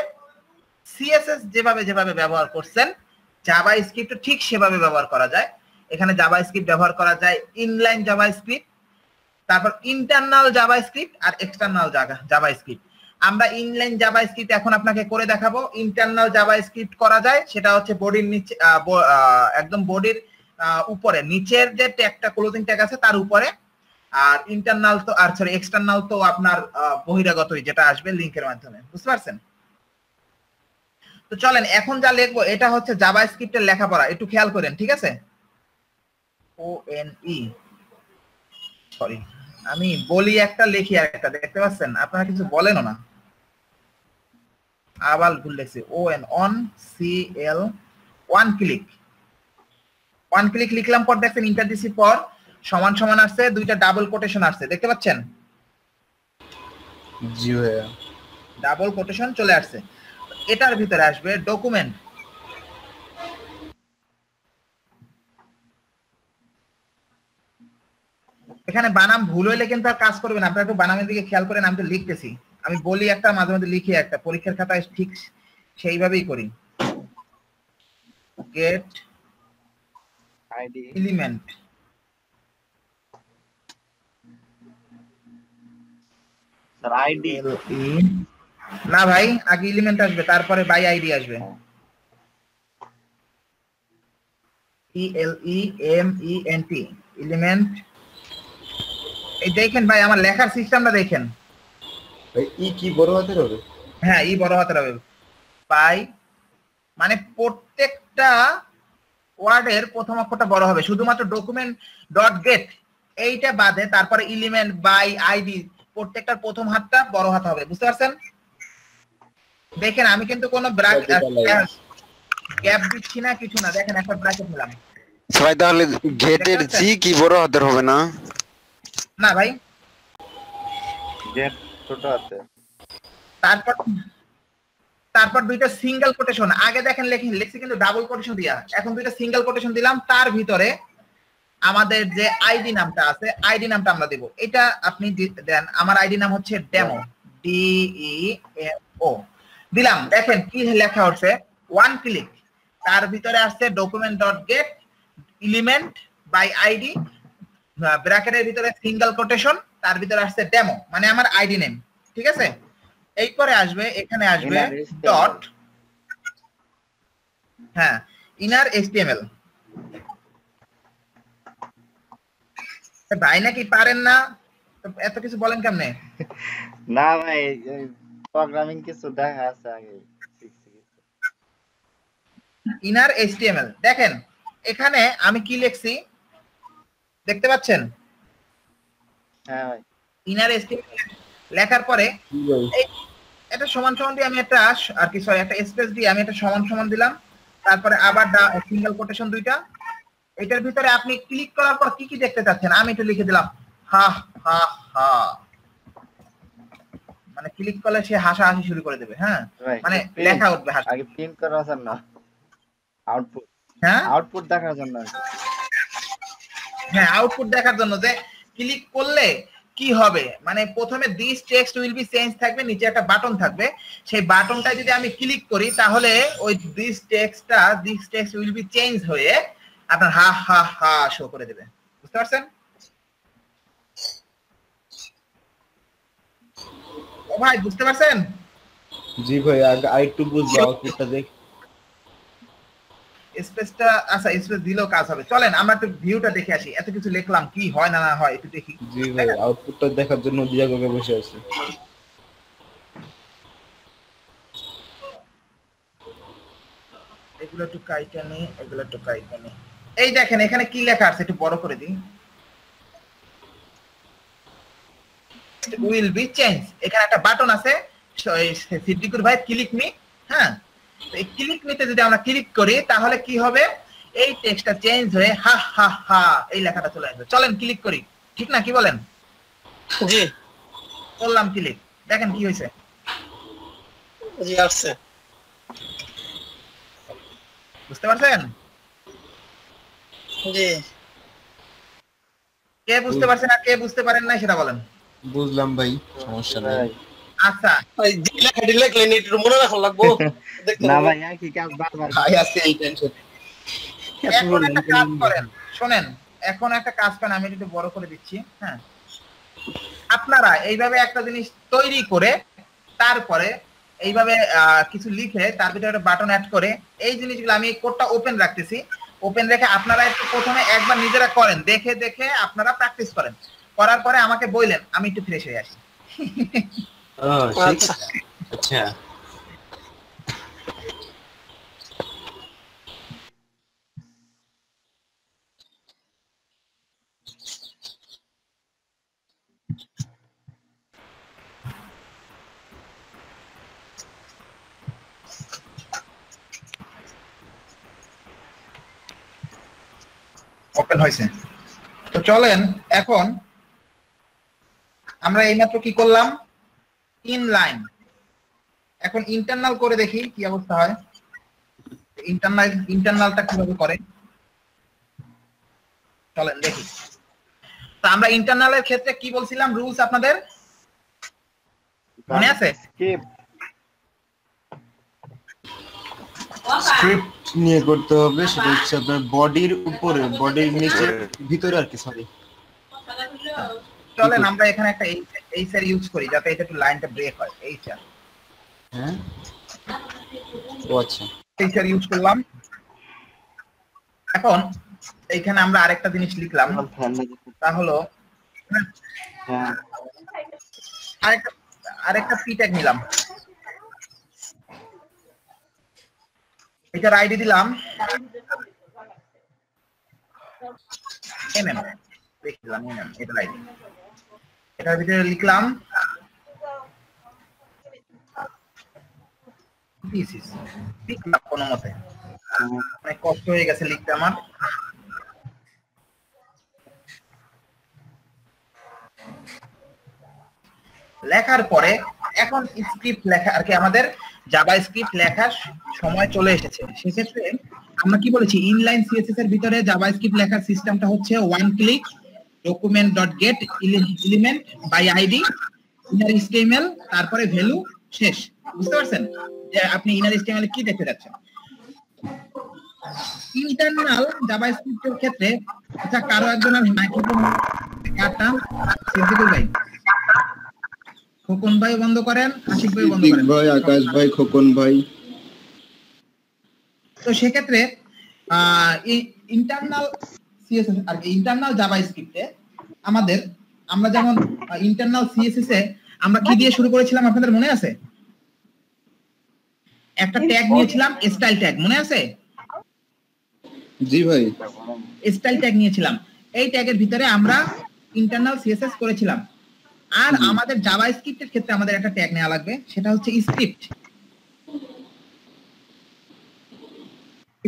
Speaker 1: সিএসএস যেভাবে যেভাবে ব্যবহার করছেন জাভা স্ক্রিপ্ট ঠিক সেভাবে ব্যবহার করা যায়। এখানে জাভা স্ক্রিপ্ট ব্যবহার করা যায় ইনলাইন জাভা স্ক্রিপ্ট, তারপর ইন্টারনাল জাভা স্ক্রিপ্ট আর এক্সটার্নাল জাভা স্ক্রিপ্ট। আমরা ইনলাইন জাভা স্ক্রিপ্ট এখন আপনাকে করে দেখাবো। ইন্টারনাল জাভা স্ক্রিপ্ট করা যায়, সেটা হচ্ছে বডির নিচে একদম বডির উপরে নিচের যে ট্যাগটা ক্লোজিং ট্যাগ আছে তার উপরে। আর ইন্টারনাল তো আর সরি এক্সটার্নাল তো আপনার বহিরাগতই, যেটা আসবে লিংকের মাধ্যমে। বুঝতে পারছেন? তো চলেন এখন যা লিখবো এটা হচ্ছে জাভা স্ক্রিপ্টের লেখাপড়া, একটু খেয়াল করেন, ঠিক আছে? সরি আমি বলি একটা লিখি আর একটা, দেখতে পাচ্ছেন? আপনারা কিছু বলেনও না, আবার ভুল লিখছি। On C L one click লিখলাম, পর দেখছেন ইন্টার দিছি, পর সমান সমান আসছে, দুইটা ডাবল কোটেশন আসছে, দেখতে পাচ্ছেন?
Speaker 4: জি ভাইয়া।
Speaker 1: ডাবল কোটেশন চলে আসছে। এটার ভিতরে আসবে ডকুমেন্ট। এখানে বানাম ভুল হইলে কিন্তু আর কাজ করবেন, আপনারা একটু বানামের দিকে খেয়াল করেন। আমি তো লিখতেছি, আমি বলি একটা মাঝে মাঝে লিখি একটা, পরীক্ষার খাতায় ঠিক সেইভাবেই করি। Get
Speaker 10: ID
Speaker 1: element,
Speaker 10: sir ID
Speaker 1: না ভাই আগে এলিমেন্ট আসবে তারপরে বাই আইডি আসবে। ELEMENT element. এই দেখেন ভাই আমার লেখার সিস্টেমটা দেখেন
Speaker 4: ভাই। ই কি বড় হাতের হবে?
Speaker 1: হ্যাঁ ই বড় হাতের হবে। বাই মানে প্রত্যেকটা ওয়ার্ডের প্রথম অক্ষরটা বড় হবে, শুধুমাত্র ডকুমেন্ট ডট গেট এইটা বাদে তারপরে এলিমেন্ট বাই আইডি প্রত্যেকটার প্রথম হাতটা বড় হাত হবে। বুঝতে পারছেন? দেখেন আমি কিন্তু কোনো গ্যাপ দিচ্ছি না, কিছু না। দেখেন একটা ব্র্যাকেট নিলাম
Speaker 11: ভাই, তাহলে গেটের জি কি বড় হাতের হবে না?
Speaker 1: না ভাই,
Speaker 10: গেট ছোট আছে।
Speaker 1: তারপর দুইটা সিঙ্গেল কোটেশন। আগে দেখেন লিখছি কিন্তু ডাবল কোটেশন দিয়া, এখন দুইটা সিঙ্গেল কোটেশন দিলাম। তার ভিতরে আমাদের যে আইডি নামটা আছে, আইডি নামটা আমরা দেব। এটা আপনি দেন, আমার আইডি নাম হচ্ছে ডেমো, DEMO দিলাম। দেখেন কি লেখা হচ্ছে, ওয়ান ক্লিক, তার ভিতরে আসছে document dot get element by ID, ব্র্যাকেটের ভিতরে সিঙ্গেল কোটেশন, তার ভিতরে আসছে ডেমো, মানে আমার আইডি নেম। ঠিক আছে? এরপরে আসবে, এখানে আসবে ডট, হ্যাঁ ইনার HTML। ভাই নাকি পারেন না, এত কিছু বলেন কেমনে?
Speaker 10: না ভাই প্রোগ্রামিং কিছু দেখা আছে আগে শিখছি।
Speaker 1: ইনার HTML দেখেন এখানে আমি কি লিখছি দেখতে পাচ্ছেন?
Speaker 10: হ্যাঁ ভাই।
Speaker 1: ইনার HTML লেখার পরে এটা সমান সমান দিয়ে আমি একটা আর কি সরি একটা স্পেস দিয়ে আমি একটা সমান সমান দিলাম, তারপরে আবার সিঙ্গেল কোটেশন দুইটা। এটার ভিতরে আপনি ক্লিক করার পর কি কি দেখতে চাচ্ছেন আমি একটু লিখে দিলাম হা হা হা, মানে ক্লিক করলে সে হাসাহাসি শুরু করে দেবে। হ্যাঁ, মানে লেখা উঠবে হাসি।
Speaker 10: আগে প্রিন্ট করার জন্য আউটপুট,
Speaker 1: হ্যাঁ
Speaker 10: আউটপুট দেখার জন্য।
Speaker 1: হ্যাঁ, আউটপুট দেখার জন্য যে ক্লিক করলে কি হবে, মানে প্রথমে this text will be change থাকবে, নিচে একটা বাটন থাকবে, সেই বাটনটা যদি আমি ক্লিক করি তাহলে ওই this text will be change হয়ে আপনার হা হা হা শো করে দেবে। বুঝতে পারছেন? ও ভাই বুঝতে পারছেন?
Speaker 4: জি ভাই, আরেকটু বুঝবো, আউটপুটটা দেখ।
Speaker 1: স্পেসটা আচ্ছা স্পেস দিলেও কাজ হবে। চলেন আমরা একটু ভিউটা দেখে আসি, এত কিছু লিখলাম কি হয় না না হয় একটু দেখি।
Speaker 4: জি ভাই, আউটপুটটা দেখার জন্য দিয়াগোগে বসে আছে।
Speaker 1: এগুলো একটু কাইটা নেই, এগুলো একটু কাইটা নেই। এই দেখেন এখানে কি লেখা আছে, একটু বড় করে দিই। উইল বি চেঞ্জ, এখানে একটা বাটন আছে সিদ্দিকুর ভাই ক্লিক মি। হ্যাঁ, এই ক্লিক মিতে যদি আমরা ক্লিক করি তাহলে কি হবে, এই টেক্সটটা চেঞ্জ হয়ে হা হা হা এই লেখাটা চলে আসবে। চলেন ক্লিক করি, ঠিক না কি বলেন?
Speaker 2: জি
Speaker 1: করলাম ক্লিক, দেখেন কি হয়েছে।
Speaker 2: জি আসছে।
Speaker 1: বুঝতে পারছেন?
Speaker 2: জি
Speaker 1: কে বুঝতে পারছেন আর কে বুঝতে পারেন না সেটা বলেন।
Speaker 4: বুঝলাম ভাই, সমস্যা নাই।
Speaker 1: আচ্ছা
Speaker 2: ভাই লেখা লিখলেন একটু মনে রাখা লাগবো।
Speaker 10: না ভাই একই কাজ বারবার
Speaker 1: ভাই আছে এই টেনশন। এখন একটা কাজ করেন, শুনেন, এখন একটা কাজ করেন, আমি একটু বড় করে দিচ্ছি। হ্যাঁ, আপনারা এইভাবে একটা জিনিস তৈরি করে তারপরে এইভাবে কিছু লিখে তার ভিতরে একটা বাটন অ্যাড করে এই জিনিসগুলো আমি কোডটা ওপেন রাখতেছি, ওপেন রেখে আপনারা একটু প্রথমে একবার নিজেরা করেন, দেখে দেখে আপনারা প্র্যাকটিস করেন, করার পরে আমাকে বললেন, আমি একটু ফ্রেশ হয়ে আসি।
Speaker 4: আচ্ছা
Speaker 1: ওপেন হয়েছে। তো চলেন এখন আমরা এইমাত্র কি করলাম, ইনলাইন। এখন ইন্টারনাল করে দেখি কি অবস্থা হয়। ইন্টারনালটা কিভাবে করে চলেন দেখি। তো আমরা ইন্টারনালের ক্ষেত্রে কি বলছিলাম, রুলস আপনাদের মনে আছে?
Speaker 4: স্ক্রিপ্ট নিয়ে করতে হবে, সেটা হচ্ছে আপনার বডির উপরে, বডির নিচে ভিতরে আর কি। সরি,
Speaker 1: চলেন আমরা এখানে একটা এইচআর ইউজ করি যাতে এটা একটু লাইনটা ব্রেক হয়। এইচআর,
Speaker 4: হ্যাঁ ও আচ্ছা,
Speaker 1: এইচআর ইউজ করলাম। এখন এইখানে আমরা আরেকটা জিনিস লিখলাম, তা হলো আরেকটা পি ট্যাগ নিলাম, এটার আইডি দিলাম এমএম, লিখলাম এমএম, এটার আইডি, এটার ভিতরে লিখলাম দিস লিখলাম কোনো মতে, অনেক কষ্ট হয়ে গেছে লিখতে আমার। লেখার পরে এখন স্ক্রিপ্ট লেখা আর কি, আমাদের জাভা স্ক্রিপ্ট লেখার সময় চলে এসেছে। সেক্ষেত্রে আমরা কি বলেছি, ইনলাইন সিএসএস এর ভিতরে জাভা স্ক্রিপ্ট লেখার সিস্টেমটা হচ্ছে onclick document dot get element by ID inner HTML, তারপরে ভ্যালু, শেষ। বুঝতে পারছেন যে আপনি ইনার এইচটিএমএল কি দেখতে যাচ্ছেন। ইন্টারনাল জাভা স্ক্রিপ্টের ক্ষেত্রে আচ্ছা কারো একজনের মাইক্রোফোন কাটা, সিদ্দিকুর ভাই, খোকন ভাই বন্ধ করেন, আশিক ভাই বন্ধ করেন,
Speaker 4: ভাই আকাশ ভাই, খোকন ভাই।
Speaker 1: তো সেক্ষেত্রে ইন্টারনাল সিএসএস আর ইন্টারনাল জাভা স্ক্রিপ্টে আমরা যেমন ইন্টারনাল সিএসএস এ আমরা কি দিয়ে শুরু করেছিলাম আপনাদের মনে আছে? একটা ট্যাগ নিয়েছিলাম স্টাইল ট্যাগ, মনে আছে?
Speaker 4: জি ভাই,
Speaker 1: স্টাইল ট্যাগ নিয়েছিলাম, এই ট্যাগের ভিতরে আমরা ইন্টারনাল সিএসএস করেছিলাম। আর আমাদের জাভাস্ক্রিপ্টের ক্ষেত্রে আমাদের একটা ট্যাগ নেওয়া লাগবে, সেটা হচ্ছে স্ক্রিপ্ট।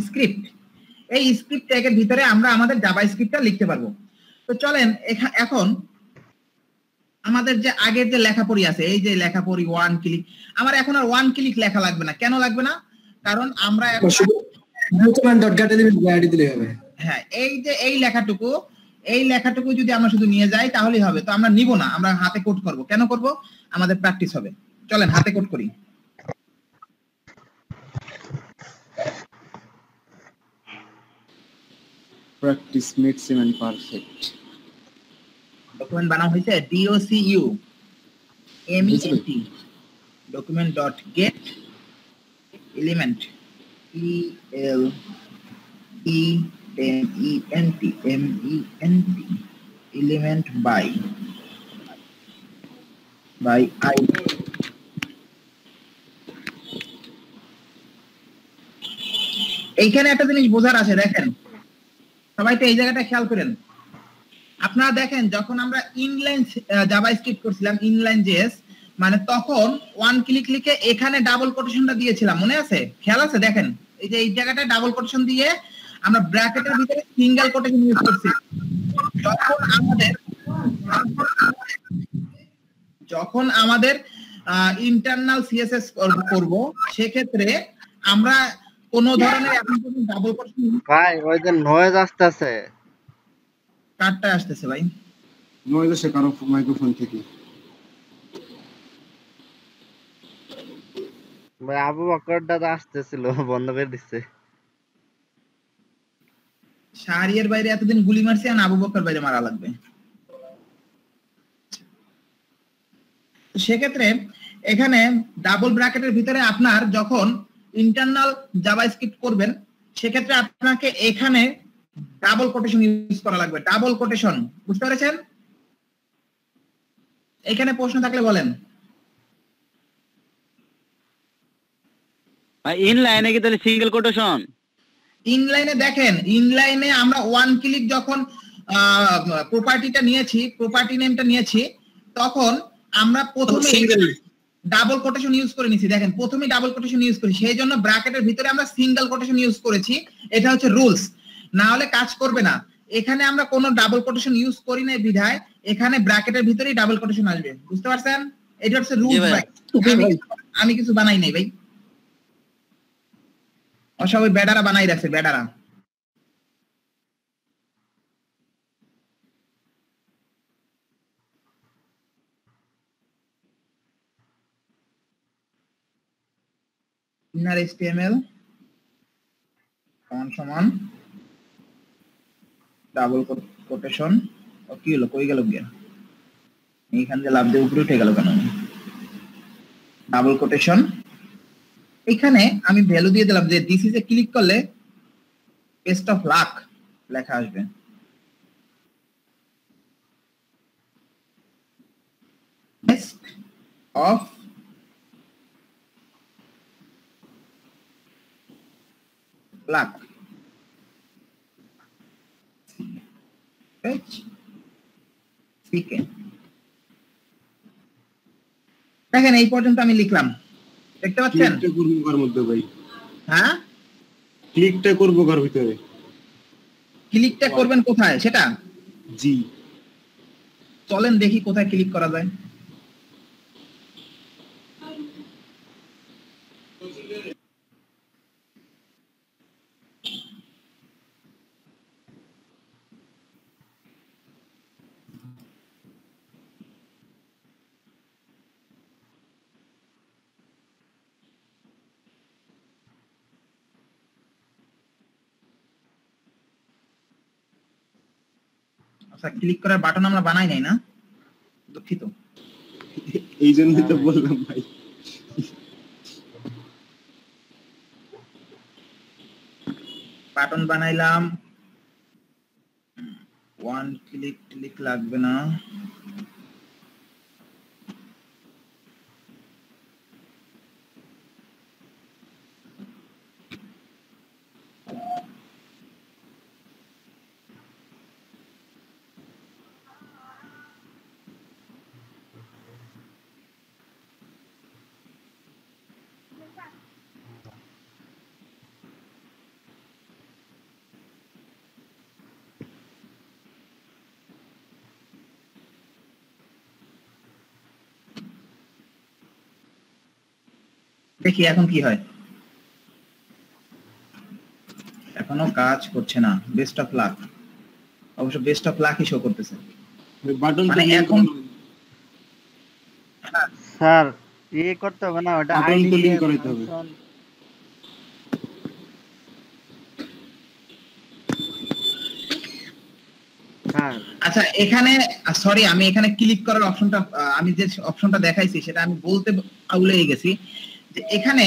Speaker 1: স্ক্রিপ্ট, এই স্ক্রিপ্ট ট্যাগের ভিতরে আমরা আমাদের জাভাস্ক্রিপ্টটা লিখতে পারবো। তো চলেন এখন আমাদের যে আগের যে লেখাপড়ি আছে, এই যে লেখাপড়ি ওয়ান ক্লিক, আমার এখন আর ওয়ান ক্লিক লেখা লাগবে না। কেন লাগবে না? কারণ আমরা হ্যাঁ, এই যে এই লেখাটুকু যদি আমরা শুধু নিয়ে যাই তাহলেই হবে। তো আমরা নিব না, আমরা হাতে কোড করব। কেন করব? আমাদের প্র্যাকটিস হবে। চলেন হাতে কোড করি।
Speaker 4: Practice makes a man perfect.
Speaker 1: Document বানানো হয়েছে DOCU MENT document dot get element ELEMENT element by ID। এইখানে একটা জিনিস বোঝার আছে, দেখেন সবাই তো এই জায়গাটা খেয়াল করেন। আপনারা দেখেন যখন আমরা ইনলাইন জাভাস্ক্রিপ্ট করছিলাম, ইনলাইন জেএস, মানে তখন ওয়ান ক্লিক লিখে এখানে ডাবল কোটেশনটা দিয়েছিলাম, মনে আছে? খেয়াল আছে? দেখেন এই যে এই জায়গাটা ডাবল কোটেশন দিয়ে আমরা ব্র্যাকেটের ভিতরে সিঙ্গেল কোটেশন ইউজ করছি। যখন আমাদের ইন্টারনাল সিএসএস করব, সেক্ষেত্রে আমরা কোন ধরনের এখন পর্যন্ত ডাবল কোটেশন
Speaker 10: ভাই ওই যে নয়েজ আসতেছে।
Speaker 1: কাটটা আসতেছে ভাই,
Speaker 4: নয়েজ আসে কারো মাইক্রোফোন থেকে।
Speaker 10: ভাই আবু বকর দাদা আসতেছিল, বন্ধ করে দিচ্ছে।
Speaker 1: শাহরিয়ার বাইরে এতদিন গুলি মারছে, আর আবু বকর বাইরে মারা লাগবে। সেক্ষেত্রে এখানে ডাবল ব্র্যাকেটের ভিতরে আপনার যখন ইন্টারনাল জাভাস্ক্রিপ্ট করবেন, সেক্ষেত্রে আপনাকে এখানে ডাবল কোটেশন ইউজ করা লাগবে। ডাবল কোটেশন, বুঝতে পেরেছেন? এখানে প্রশ্ন থাকলে বলেন।
Speaker 6: ইনলাইনে কি তাহলে সিঙ্গেল কোটেশন?
Speaker 1: ইনলাইনে দেখেন, ইনলাইনে আমরা ওয়ান ক্লিক যখন প্রপার্টিটা নিয়েছি, প্রপার্টি নেমটা নিয়েছি, তখন আমরা প্রথমে ডাবল কোটেশন ইউজ করে নিয়েছি। দেখেন প্রথমে ডাবল কোটেশন ইউজ করি, সেই জন্য ব্র্যাকেটের ভিতরে আমরা সিঙ্গেল কোটেশন ইউজ করেছি। এটা হচ্ছে রুলস, না হলে কাজ করবে না। এখানে আমরা কোনো ডাবল কোটেশন ইউজ করি না বিধায় এখানে ব্র্যাকেটের ভিতরেই ডাবল কোটেশন আসবে, বুঝতে পারছেন? এটা হচ্ছে রুলস ভাই, আমি কিছু বানাই নাই ভাই, সব ওই বেডারা বানাই রাখছে, বেডারা। ইনার HTML সমান ডাবল কোটেশন। ও কি হলো, কই গেল গিয়া? এইখান দিয়ে লাভ দিয়ে উপরে উঠে গেল কেন? ডাবল কোটেশন, এখানে আমি ভ্যালু দিয়ে দিলাম যে দিস ইজ এ, ক্লিক করলে বেস্ট অফ লাক লেখা আসবে। বেস্ট অফ লাক, দেখেন এই পর্যন্ত আমি লিখলাম, দেখতে পাচ্ছেন?
Speaker 4: ক্লিকটা করব কার মধ্যে ভাই?
Speaker 1: হ্যাঁ,
Speaker 4: ক্লিকটা করব কার ভিতরে?
Speaker 1: ক্লিকটা করবেন কোথায় সেটা?
Speaker 4: জি,
Speaker 1: চলেন দেখি কোথায় ক্লিক করা যায়। আচ্ছা, ক্লিক করার বাটন আমরা বানাই নাই না, দুঃখিত।
Speaker 4: এই জন্যই তো বললাম ভাই।
Speaker 1: বাটন বানাইলাম, ওয়ান ক্লিক লাগবে না। দেখি এখন কি হয়। এখনো কাজ করছে না। বেস্ট অফ লাক, অবশ্য বেস্ট অফ লাকই শো করতেছে।
Speaker 4: বাটন
Speaker 1: মানে এখন
Speaker 10: স্যার করতে হবে না, ওটা
Speaker 4: বাটন
Speaker 10: আইডি
Speaker 4: তো
Speaker 10: দিয়ে
Speaker 4: লিংক করাইতে হবে।
Speaker 1: আচ্ছা এখানে সরি, আমি এখানে ক্লিক করার অপশনটা, আমি যে অপশনটা দেখাইছি সেটা আমি বলতে ভুলে গেছি যে এখানে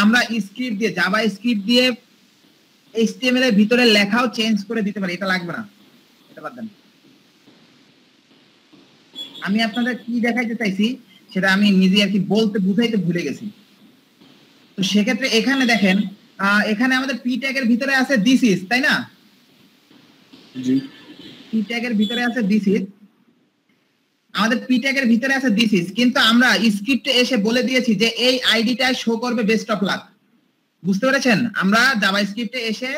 Speaker 1: আমরা স্ক্রিপ্ট দিয়ে, জাভা স্ক্রিপ্ট দিয়ে HTML এর ভিতরে লেখাও চেঞ্জ করে দিতে পারি। এটা লাগবে না, এটা বাদ দেন। আমি আপনাদের কি দেখাইতে চাইছি সেটা আমি নিজে আর কি বলতে বুঝাইতে ভুলে গেছি। তো সেক্ষেত্রে এখানে দেখেন, এখানে আমাদের পি ট্যাগের ভিতরে আছে দিস ইজ, তাই না?
Speaker 4: জি,
Speaker 1: পি ট্যাগের ভিতরে আছে দিস ইজ, আমাদের পি ট্যাগের ভিতরে আছে দিস ইজ, কিন্তু আমরা স্ক্রিপ্টে এসে বলে দিয়েছি যে এই আইডিটা শো করবে বেস্ট অফ লাক। বুঝতে পেরেছেন? আমরা জাভা স্ক্রিপ্টে এসে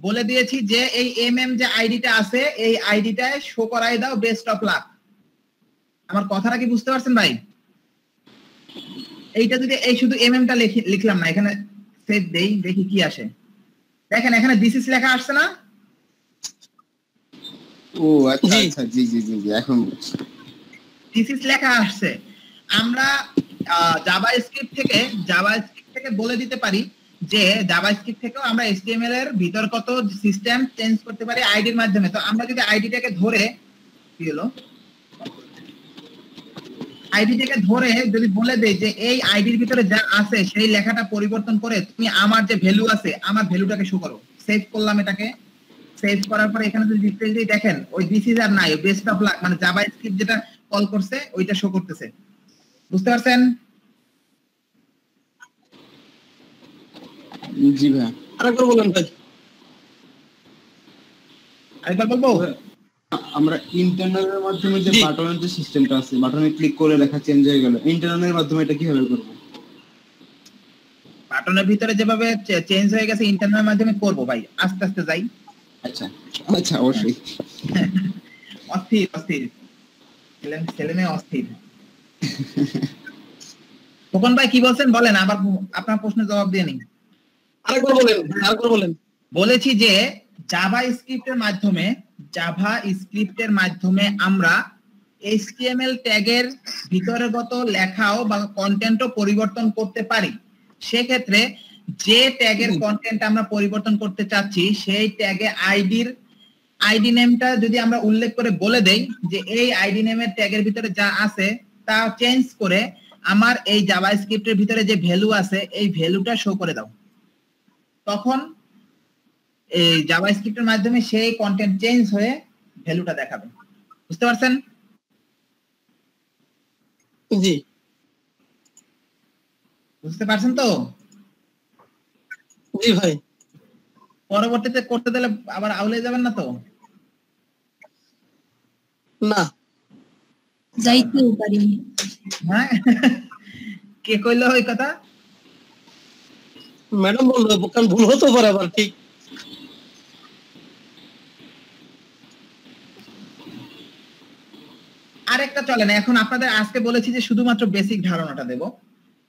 Speaker 1: বলে দিয়েছি যে এই এমএম যে আইডিটা আছে এই আইডিটায় শো করাই দাও বেস্ট অফ লাক। আমার কথাটা কি বুঝতে পারছেন ভাই? এইটা যদি এই শুধু এমএমটা লিখলাম না, এখানে সেভ দেই, দেখি কি আসে। দেখেন এখানে দিস ইজ লেখা আসছে না?
Speaker 4: ও আচ্ছা আচ্ছা, জি জি জি জি, এখন
Speaker 1: দিস ইজ লেখা আসছে। আমরা জাভা স্ক্রিপ্ট থেকে বলে দিতে পারি যে জাভা স্ক্রিপ্ট থেকেও আমরা HTML এর ভিতরগত সিস্টেম চেঞ্জ করতে পারি আইডির মাধ্যমে। তো আমরা যদি আইডিটাকে ধরে কি হলো, আইডিটাকে ধরে যদি বলে দেই যে এই আইডির ভিতরে যা আছে সেই লেখাটা পরিবর্তন করে তুমি আমার যে ভ্যালু আছে আমার ভ্যালুটাকে শো করো। সেভ করলাম, এটাকে সেভ করার পরে এখানে যদি রিফ্রেশ দিই দেখেন ওই দিস ইজ আর নাই, বেস্ট অফ লাক মানে জাভা স্ক্রিপ্ট যেটা কল করছে ওইটা শো করতেছে। বুঝতে পারছেন?
Speaker 4: জি ভাই।
Speaker 2: আরেকবার বলেন ভাই।
Speaker 1: আরেকবার বলবো?
Speaker 4: আমরা ইন্টারনালের মাধ্যমে যে বাটনের যে সিস্টেমটা আছে, বাটনে ক্লিক করে লেখা চেঞ্জ হয়ে গেল, ইন্টারনালের মাধ্যমে এটা কিভাবে করব?
Speaker 1: বাটনের ভিতরে যেভাবে চেঞ্জ হয়ে গেছে ইন্টারনালের মাধ্যমে করব ভাই। আস্তে আস্তে যাই।
Speaker 4: আচ্ছা আচ্ছা, অবশ্যই।
Speaker 1: অস্থির অস্থির ছেলে মেয়ে অস্থির। তখন ভাই কি বলছেন বলেন, আবার আপনার প্রশ্নের জবাব দিয়ে নিন।
Speaker 2: আরেকবার বলেন।
Speaker 1: বলেছি যে জাভা স্ক্রিপ্টের মাধ্যমে আমরা HTML ট্যাগের ভিতরগত লেখাও বা কন্টেন্টও পরিবর্তন করতে পারি। সেক্ষেত্রে যে ট্যাগের কন্টেন্ট আমরা পরিবর্তন করতে চাচ্ছি সেই ট্যাগে আইডি নেমটা যদি আমরা উল্লেখ করে বলে দেই যে এই আইডি নেমের ট্যাগের ভিতরে যা আছে তা চেঞ্জ করে আমার এই জাভা স্ক্রিপ্টের ভিতরে যে ভ্যালু আছে এই ভ্যালুটা শো করে দাও, তখন এই জাভা স্ক্রিপ্টের মাধ্যমে সেই কন্টেন্ট চেঞ্জ হয়ে ভ্যালুটা দেখাবে। বুঝতে পারছেন?
Speaker 2: জি,
Speaker 1: বুঝতে পারছেন তো?
Speaker 2: জি ভাই।
Speaker 1: পরবর্তীতে করতে দিলে আবার আউলে যাবেন না তো?
Speaker 2: না,
Speaker 3: যাইতেও পারি।
Speaker 1: হ্যাঁ, কে কইলো ওই কথা?
Speaker 2: ম্যাডাম বললো, কারণ ভুল হতে পারে আবার। ঠিক,
Speaker 1: আরেকটা চলেন, এখন আপনাদের আজকে বলেছি যে শুধুমাত্র বেসিক ধারণাটা দেব।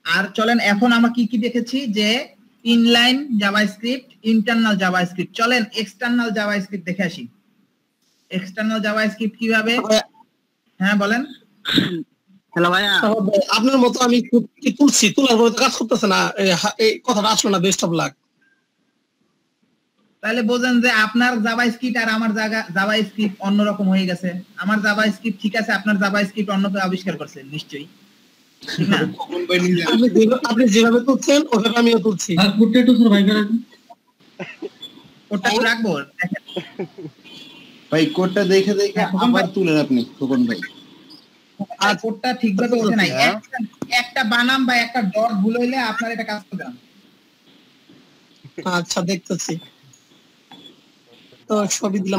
Speaker 1: আর চলেন এখন আমরা কি কি দেখেছি যে ইনলাইন জাভাস্ক্রিপ্ট, ইন্টারনাল জাভাস্ক্রিপ্ট। চলেন এক্সটার্নাল জাভাস্ক্রিপ্ট দেখে আসি। এক্সটার্নাল জাভাস্ক্রিপ্ট কিভাবে? হ্যাঁ বলেন।
Speaker 6: হ্যালো ভাইয়া,
Speaker 2: আপনার মতো আমি তোলার পরে কাজ করতেছে না, এই কথাটা আসলো না বেস্ট অফ লাক।
Speaker 1: তাহলে বোঝেন যে আপনার জাভাস্ক্রিপ্ট আর আমার জাভাস্ক্রিপ্ট অন্যরকম হয়ে গেছে। আমার জাভাস্ক্রিপ্ট ঠিক আছে, আপনার জাভাস্ক্রিপ্ট অন্য কেউ আবিষ্কার করছে নিশ্চয়ই।
Speaker 2: আপনি যেভাবে তুলছেন ওভাবে আমিও তুলছি।
Speaker 1: কোডটা রাখবো
Speaker 4: ভাই, কোডটা দেখে আবার তুলেন আপনি খোকন ভাই।
Speaker 1: আর কোডটা ঠিকভাবে ওঠে নাই, একটা বানাম বা একটা ডট ভুল হইলে আপনার এটা কাজ করবে না।
Speaker 2: আচ্ছা, দেখতেছি তো, ছবি দিলাম।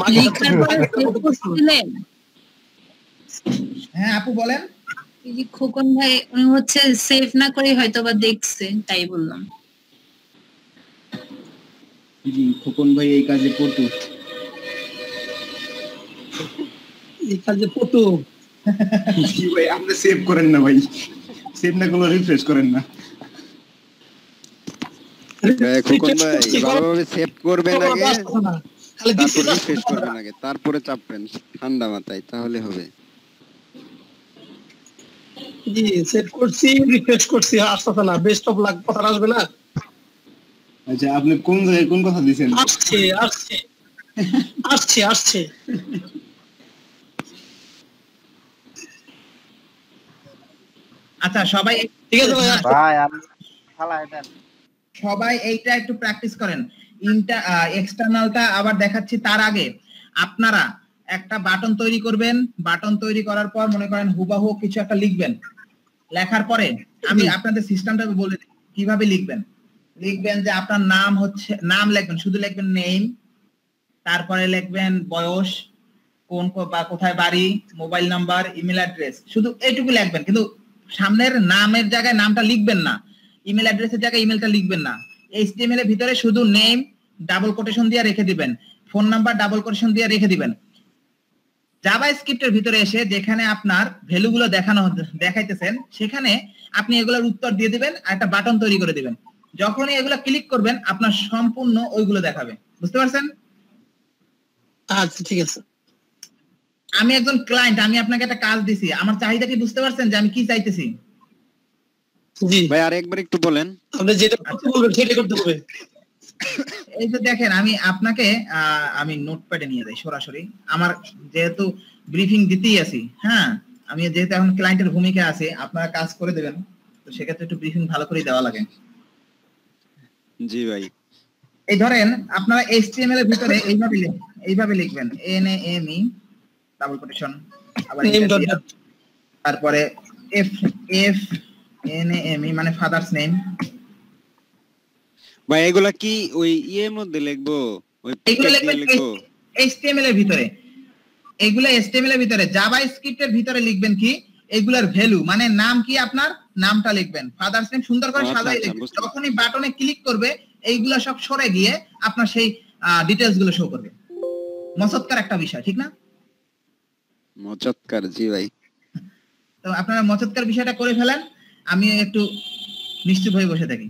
Speaker 1: হ্যাঁ আপু বলেন।
Speaker 3: খোকন ভাই উনি হচ্ছে সেভ না করে হয়তো বা দেখছে, তাই বললাম।
Speaker 4: জি, খোকন ভাই এই কাজে পটু। জি ভাই, আপনি সেভ করেন না ভাই, সেভ না করলে রিফ্রেশ করেন না।
Speaker 11: খোকন ভাই ভালোভাবে সেভ করবেন আগে,
Speaker 2: খালি দিছি
Speaker 11: তারপর রিফ্রেশ করবেন আগে, তারপরে চাপবেন ঠান্ডা মাথায়, তাহলে হবে।
Speaker 2: জি সেট করছি, রিফ্রেশ করছি, আসছে না, বেস্ট অফ লাক কথা আসবে না।
Speaker 4: আচ্ছা আপনি কোন জায়গায় কোন কথা দিবেন?
Speaker 2: আসছে আসছে আসছে আসছে।
Speaker 1: আচ্ছা সবাই
Speaker 2: ঠিক আছে ভাই,
Speaker 10: ভাই আমি ফালাই দেন।
Speaker 1: সবাই এইটা একটু প্র্যাকটিস করেন। এক্সটার্নালটা আবার দেখাচ্ছি, তার আগে আপনারা একটা বাটন তৈরি করবেন। বাটন তৈরি করার পর মনে করেন হুবাহু কিছু একটা লিখবেন। লেখার পরে আমি আপনাদের সিস্টেমটা বলে দিই কিভাবে লিখবেন। লিখবেন যে আপনার নাম হচ্ছে, নাম লিখবেন, শুধু লিখবেন নেম, তারপরে লিখবেন বয়স, কোন বা কোথায় বাড়ি, মোবাইল নাম্বার, ইমেল অ্যাড্রেস, শুধু এইটুকু লিখবেন। কিন্তু সামনের নামের জায়গায় নামটা লিখবেন না, ইমেল অ্যাড্রেসের জায়গায় ইমেলটা লিখবেন না। এইচটিএমএল এর ভিতরে শুধু নেম ডাবল কোটেশন দিয়ে রেখে দিবেন, ফোন নাম্বার ডাবল কোটেশন দিয়ে রেখে দিবেন। জাভাস্ক্রিপ্টের ভিতরে এসে যেখানে আপনার ভ্যালুগুলো দেখাইতেছেন সেখানে আপনি এগুলোর উত্তর দিয়ে দিবেন আর একটা বাটন তৈরি করে দিবেন। যখনই এগুলো ক্লিক করবেন আপনার সম্পূর্ণ ওইগুলো দেখাবে। বুঝতে পারছেন?
Speaker 2: আচ্ছা ঠিক আছে।
Speaker 1: আমি একজন ক্লায়েন্ট, আমি আপনাকে একটা কাজ দিছি, আমার চাহিদা কি বুঝতে পারছেন যে আমি কি চাইতেছি?
Speaker 2: জি
Speaker 11: ভাই আরেকবার একটু বলেন।
Speaker 2: আপনি যেটা করতে বলবেন সেটা করতে হবে।
Speaker 1: এই যে দেখেন আমি আপনাকে আমি নোটপ্যাডে নিয়ে যাই সরাসরি। আমার যেহেতু ব্রিফিং দিতেই আছি, হ্যাঁ আমি যেহেতু এখন ক্লায়েন্টের ভূমিকা আছে, আপনারা কাজ করে দেবেন, তো সেক্ষেত্রে একটু ব্রিফিং ভালো করে দেওয়া লাগে।
Speaker 11: জি ভাই।
Speaker 1: এই ধরেন আপনারা এইচটিএমএল এর ভিতরে এইভাবে লিখবেন NAME ডাবল কোটেশন, আবার তারপরে FNAME মানে ফাদারস নেম।
Speaker 11: ভাই এগুলা কি ওই ইয়ের মধ্যে লিখবো, ওই
Speaker 1: এগুলো
Speaker 11: লিখবো
Speaker 1: HTML এর ভিতরে? এগুলো HTML এর ভিতরে। জাভাস্ক্রিপ্টের ভিতরে লিখবেন কি এগুলার ভ্যালু, মানে নাম কি আপনার, নামটা লিখবেন, ফাদারস নেম সুন্দর করে সাজাই লিখবেন। যখনই বাটনে ক্লিক করবে এইগুলা সব সরে গিয়ে আপনার সেই ডিটেইলস গুলো শো করবে। মচৎকার একটা বিষয়, ঠিক না?
Speaker 11: মচৎকার, জি ভাই।
Speaker 1: তো আপনারা মচৎকার বিষয়টা করে ফেলেন, আমি একটু নিশ্চুপ হয়ে বসে থাকি।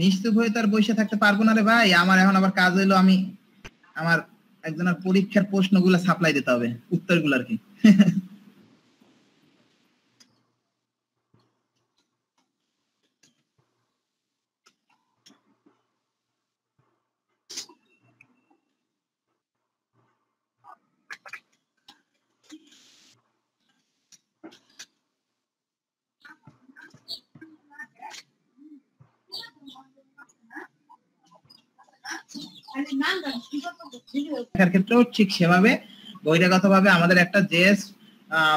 Speaker 1: নিশ্চুপ হয়ে তার বসে থাকতে পারবো না রে ভাই, আমার এখন আবার কাজ হইলো, আমি আমার একজনের পরীক্ষার প্রশ্নগুলো সাপ্লাই দিতে হবে, উত্তরগুলো আর কি। ক্ষেত্রেও ঠিক সেভাবে বহিরাগতভাবে আমাদের একটা জেএস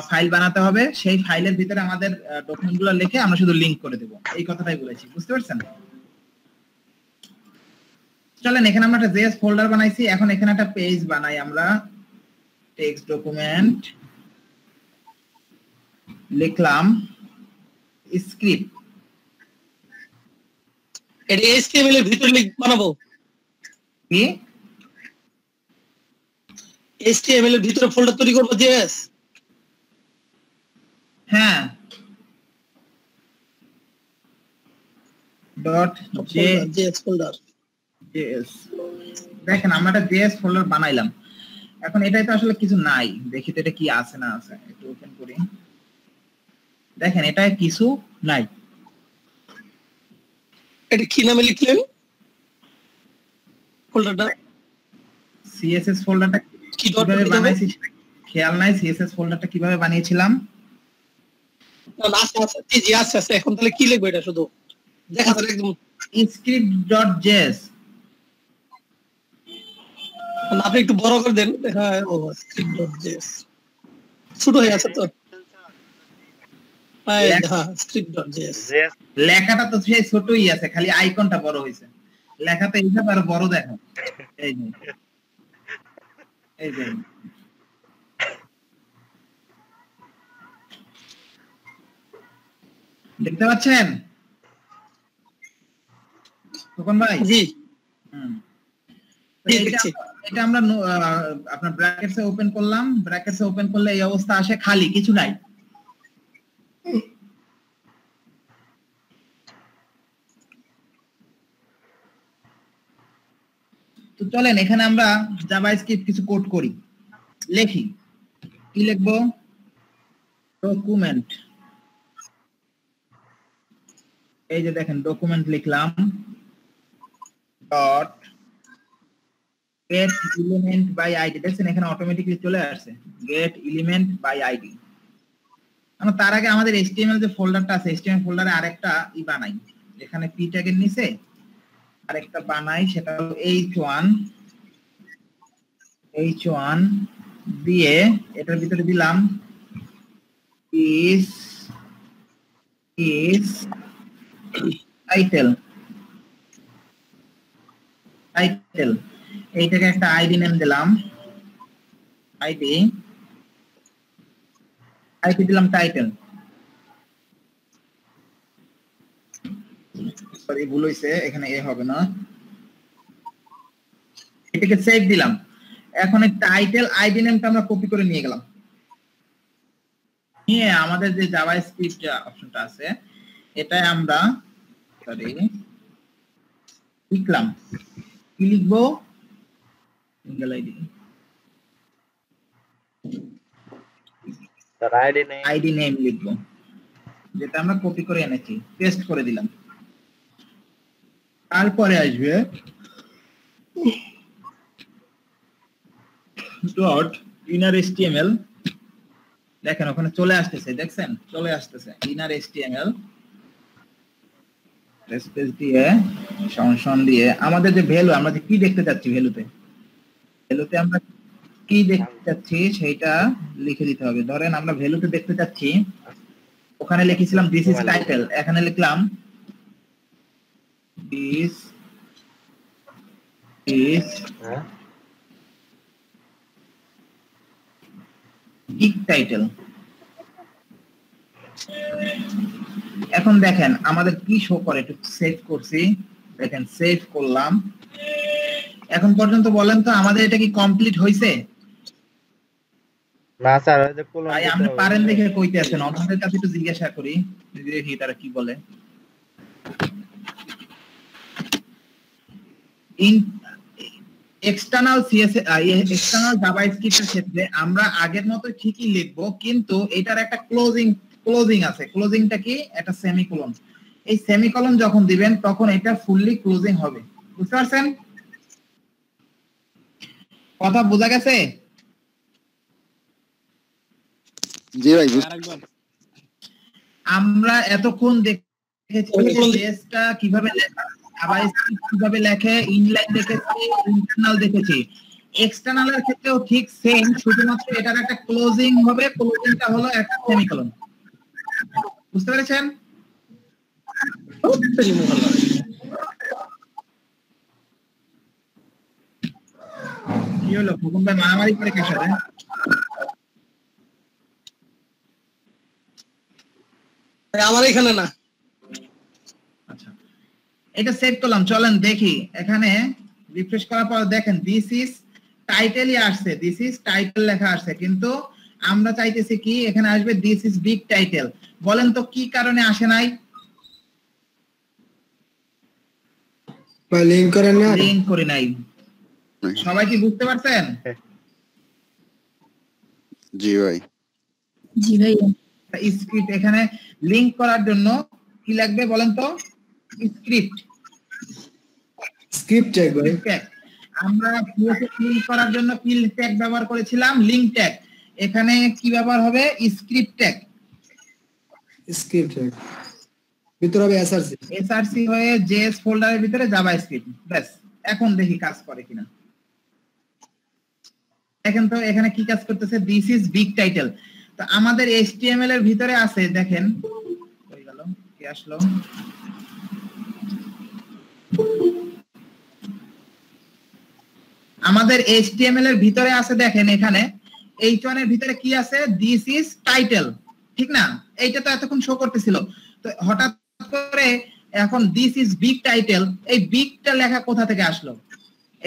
Speaker 1: ফাইল বানাতে হবে, সেই ফাইলের ভিতরে আমাদের ডকুমেন্টগুলো লিখে আমরা শুধু লিংক করে দেব, এই কথাটাই বলেছি। বুঝতে পারছেন? চলেন এখানে আমরা একটা জেএস ফোল্ডার বানাইছি, এখন এখানে একটা পেজ বানাই আমরা। টেক্সট ডকুমেন্ট লিখলাম স্ক্রিপ্ট।
Speaker 2: এটা HTML এর ভিতরে বানাবো
Speaker 1: কি?
Speaker 2: HTML এর ভিতরে ফোল্ডার তৈরি করব জেএস?
Speaker 1: হ্যাঁ
Speaker 2: জেএস ফোল্ডার।
Speaker 1: জেএস দেখেন আমরা একটা জেএস ফোল্ডার বানাইলাম। এখন এটাই তো আসলে কিছু নাই, দেখি তো এটা কি আছে না আছে, একটু ওপেন করি। দেখেন এটা কিছু নাই।
Speaker 2: এটা কি নামে লিখলেন ফোল্ডারটা?
Speaker 1: সিএসএস ফোল্ডারটা কিভাবে বানাইছি খেয়াল নাই, সিএসএস ফোল্ডারটা কিভাবে বানিয়েছিলাম।
Speaker 2: আচ্ছা আচ্ছা জি আচ্ছা আচ্ছা, এখন তাহলে কি লিখবো এটা শুধু দেখা যাবে একদম
Speaker 1: script.js।
Speaker 2: আপনি একটু বড় করে দেন। হ্যাঁ ও script.js ছোট হয়ে আছে তো। হ্যাঁ script.js
Speaker 1: লেখাটা তো সেই ছোটই আছে, খালি আইকনটা বড় হয়েছে। লেখাতে এইভাবে আর বড় দেখো, এই যে এই যে দেখতে পাচ্ছেন খোকন ভাই?
Speaker 2: জি
Speaker 1: হুম। এটা আমরা আপনার ব্র্যাকেটসে ওপেন করলাম, ব্র্যাকেটসে ওপেন করলে এই অবস্থা আসে, খালি কিছু নাই। তো চলেন এখানে আমরা জাভাস্ক্রিপ্ট কিছু কোড করি, লিখি। কি লিখবো? ডকুমেন্ট, এই যে দেখেন ডকুমেন্ট লিখলাম, dot get element by id, দেখছেন এখানে অটোমেটিক্যালি চলে আসছে get element by id। আমরা তার আগে আমাদের HTML যে ফোল্ডারটা আছে, HTML ফোল্ডারে আরেকটা বানাই, এখানে p ট্যাগের নিচে আরেকটা বানাই, সেটা হলো h1 দিয়ে এটার ভিতরে দিলাম is title, এইটাকে একটা আইডি নেম দিলাম, আইডি দিলাম টাইটেল। সরি ভুল হইছে, এখানে এ হবে না, এটাকে সেভ দিলাম। এখন এই টাইটেল আইডি নেমটা আমরা কপি করে নিয়ে গেলাম, নিয়ে আমাদের যে জাভাস্ক্রিপ্ট অপশনটা আছে এটাই আমরা লিখলাম। কি লিখবো? সিঙ্গেল আইডি,
Speaker 10: তার আইডি
Speaker 1: নেম লিখবো, যেটা আমরা কপি করে এনেছি, পেস্ট করে দিলাম। তারপরে আসবে ডট ইনার HTML, দেখেন ওখানে চলে আসতেছে, দেখছেন চলে আসতেছে ইনার HTML, স্পেস দিয়ে সংশোধন দিয়ে আমাদের যে ভ্যালু, আমরা যে কি দেখতে চাচ্ছি ভ্যালুতে আমরা কি দেখতে চাচ্ছি সেটা লিখে দিতে হবে। ধরেন আমরা ভ্যালুতে দেখতে চাচ্ছি, ওখানে লিখেছিলাম দিস ইজ টাইটেল, এখানে লিখলাম দিস ইজ বিগ টাইটেল। এখন দেখেন আমাদের কি শো করে, একটু সেভ করছি, দেখেন সেভ করলাম। এখন পর্যন্ত বলেন তো আমাদের এটা কি কমপ্লিট হইছে?
Speaker 10: না স্যার, ওই যে কোলন
Speaker 1: ভাই আপনি পারেন দেখে কইতে আছেন, আপনাদের কাছে একটু জিজ্ঞাসা করি, দেখি তারা কি বলে। এক্সটার্নাল জাভাস্ক্রিপ্টের ক্ষেত্রে আমরা আগের মতো ঠিকই লিখবো, কিন্তু এটার একটা ক্লোজিং আছে। ক্লোজিংটা কি? একটা সেমিকোলন। এই সেমিকোলন যখন দিবেন তখন এটা ফুললি ক্লোজিং হবে। বুঝতে পারছেন? কথা বোঝা গেছে?
Speaker 11: জি ভাই,
Speaker 1: আমরা এতক্ষণ দেখেছি পেজটা কিভাবে লেখা, জাভাস্ক্রিপ্ট কিভাবে লেখে, ইনলাইন দেখেছি, ইন্টারনাল দেখেছি। এক্সটার্নালের ক্ষেত্রেও ঠিক সেম, শুধুমাত্র এটার একটা ক্লোজিং হবে, ক্লোজিংটা হলো একটা সেমিকোলন। বুঝতে পেরেছেন? কি হলো ফুকুন ভাই, মারামারি করে কার সাথে?
Speaker 2: আমার এখানে না।
Speaker 1: আচ্ছা, এটা সেভ করলাম, চলেন দেখি। এখানে রিফ্রেশ করার পর দেখেন দিস ইজ টাইটেলই আসছে, দিস ইজ টাইটেল লেখা আসছে, কিন্তু আমরা চাইতেছি কি এখানে আসবে দিস ইজ বিগ টাইটেল। বলেন তো কি কারণে আসে নাই?
Speaker 8: লিংক করেন না,
Speaker 1: লিংক করে নাই। সবাই কি বুঝতে পারছেন?
Speaker 11: জি ভাই,
Speaker 3: জি ভাইয়া।
Speaker 1: স্ক্রিপ্ট, এখানে লিংক করার জন্য কি লাগবে বলেন তো? Script tag. ভাই আমরা লিংক করার জন্য কি ট্যাগ ব্যবহার করেছিলাম? Link tag. এখানে কি ব্যবহার হবে? Script tag.
Speaker 8: ভিতরে হবে
Speaker 1: এসআরসি হয়ে জেএস ফোল্ডারের ভিতরে জাভাস্ক্রিপ্ট। ব্যাস, এখন দেখি কাজ করে কিনা। দেখেন তো এখানে কি কাজ করতেছে, দিস ইজ বিগ টাইটেল। তো আমাদের HTML এর ভিতরে আছে, দেখেন হয়ে গেল, কি আসলো, আমাদের HTML এর ভিতরে আছে, দেখেন এখানে H1 এর ভিতরে কি আছে? দিস ইজ টাইটেল, ঠিক না? এইটা তো এতক্ষণ শো করতেছিল, তো হঠাৎ করে এখন দিস ইজ বিগ টাইটেল, এই বিগটা লেখা কোথা থেকে আসলো?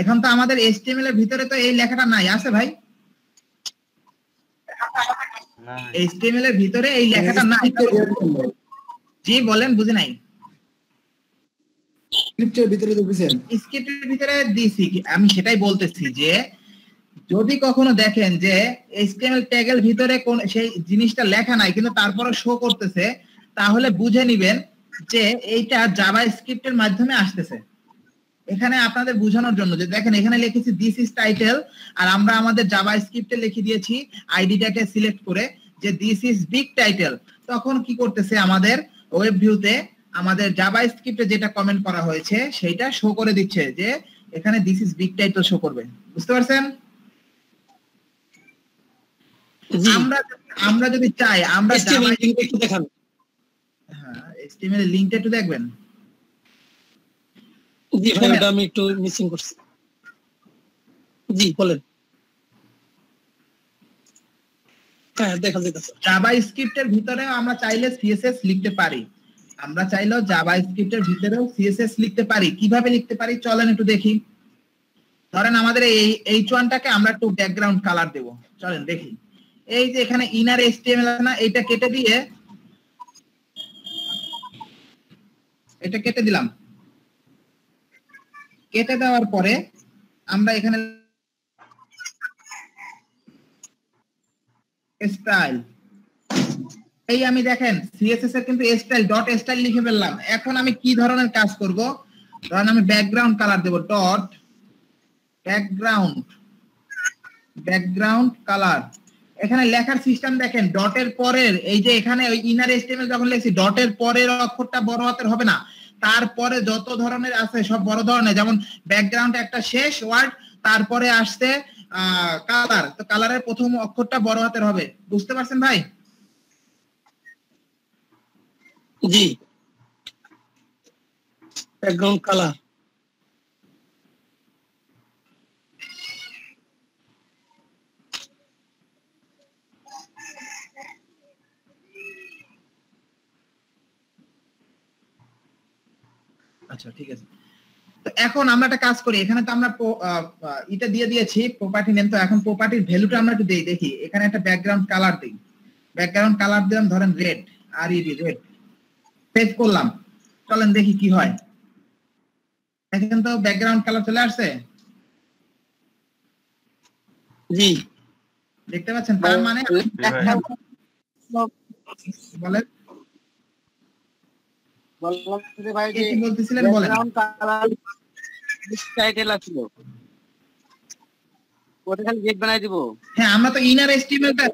Speaker 1: এখন তো আমাদের HTML এর ভিতরে তো এই লেখাটা নাই, আছে ভাই? HTML এর ভিতরে এই লেখাটা নাই। জি বলেন, বুঝি নাই।
Speaker 4: স্ক্রিপ্টের ভিতরে তো বুঝেন,
Speaker 1: স্ক্রিপ্টের ভিতরে দিছি, আমি সেটাই বলতেছি যে যদি কখনো দেখেন যে HTML ট্যাগের ভিতরে কোন সেই জিনিসটা লেখা নাই কিন্তু তারপরে শো করতেছে, তাহলে বুঝে নিবেন যে এইটা জাভাস্ক্রিপ্টের মাধ্যমে আসতেছে। এখানে আপনাদের বোঝানোর জন্য যে দেখেন এখানে লিখেছি দিস ইজ টাইটেল, আর আমরা আমাদের জাভাস্ক্রিপ্টে লিখে দিয়েছি আইডিটাকে সিলেক্ট করে যে দিস ইজ বিগ টাইটেল। তখন কি করতেছে আমাদের ওয়েব ভিউতে আমাদের জাভাস্ক্রিপ্টে যেটা কমেন্ট করা হয়েছে সেইটা শো করে দিচ্ছে যে এখানে this is big title show করবে। বুঝতে পারছেন? আমরা যদি চাই আমরা
Speaker 2: HTML লিংকটা একটু দেখান।
Speaker 1: হ্যাঁ, HTML এর লিংকটা একটু দেখবেন।
Speaker 2: জি ভাই, এটা আমি একটু মিসিং করছি। জি বলেন। হ্যাঁ, দেখা যাচ্ছে
Speaker 1: জাভাস্ক্রিপ্টের ভিতরে আমরা চাইলে সিএসএস লিখতে পারি, আমরা চাইলেও জাভাস্ক্রিপ্টের ভিতরেও সিএসএস লিখতে পারি। কিভাবে লিখতে পারি চলেন একটু দেখি। ধরেন আমাদের এই H1টাকে আমরা একটু ব্যাকগ্রাউন্ড কালার দেব, চলেন দেখি। এই যে এখানে ইনার HTML না, এটা কেটে দিয়ে এটা কেটে দিলাম। কেটে দেওয়ার পরে আমরা এখানে স্টাইল, এই আমি দেখেন সিএসএস এর কিন্তু স্টাইল ডট স্টাইল লিখে ফেললাম। এখন আমি কি ধরনের কাজ করব? ধরেন আমি ব্যাকগ্রাউন্ড কালার দেব, ডট ব্যাকগ্রাউন্ড কালার। এখানে লেখার সিস্টেম দেখেন, ডটের পরের এই যে এখানে ওই ইনার HTML যখন লিখছি ডটের পরের অক্ষরটা বড় হাতের হবে না, তারপরে যত ধরনের আছে সব বড় ধরনের। যেমন ব্যাকগ্রাউন্ড একটা শেষ ওয়ার্ড, তারপরে আসছে কালার, তো কালারের প্রথম অক্ষরটা বড় হাতের হবে। বুঝতে পারছেন ভাই?
Speaker 2: জি, ব্যাকগ্রাউন্ড কালার।
Speaker 1: আচ্ছা ঠিক আছে। তো এখন আমরা একটা কাজ করি, এখানে তো আমরা এটা দিয়ে দিয়েছি প্রপার্টি নেম। তো এখন প্রপার্টির ভ্যালুটা আমরা একটু দেখি। এখানে একটা ব্যাকগ্রাউন্ড কালার দিই, ব্যাকগ্রাউন্ড কালার দিলাম ধরেন রেড, রেড। সেভ করলাম, চলেন দেখি কি হয়। দেখেন তো ব্যাকগ্রাউন্ড কালার চলে আসছে।
Speaker 2: জি
Speaker 1: দেখতে পাচ্ছেন? তার মানে বলেন হ্যাঁ, আমরা তো ইনার HTML-টা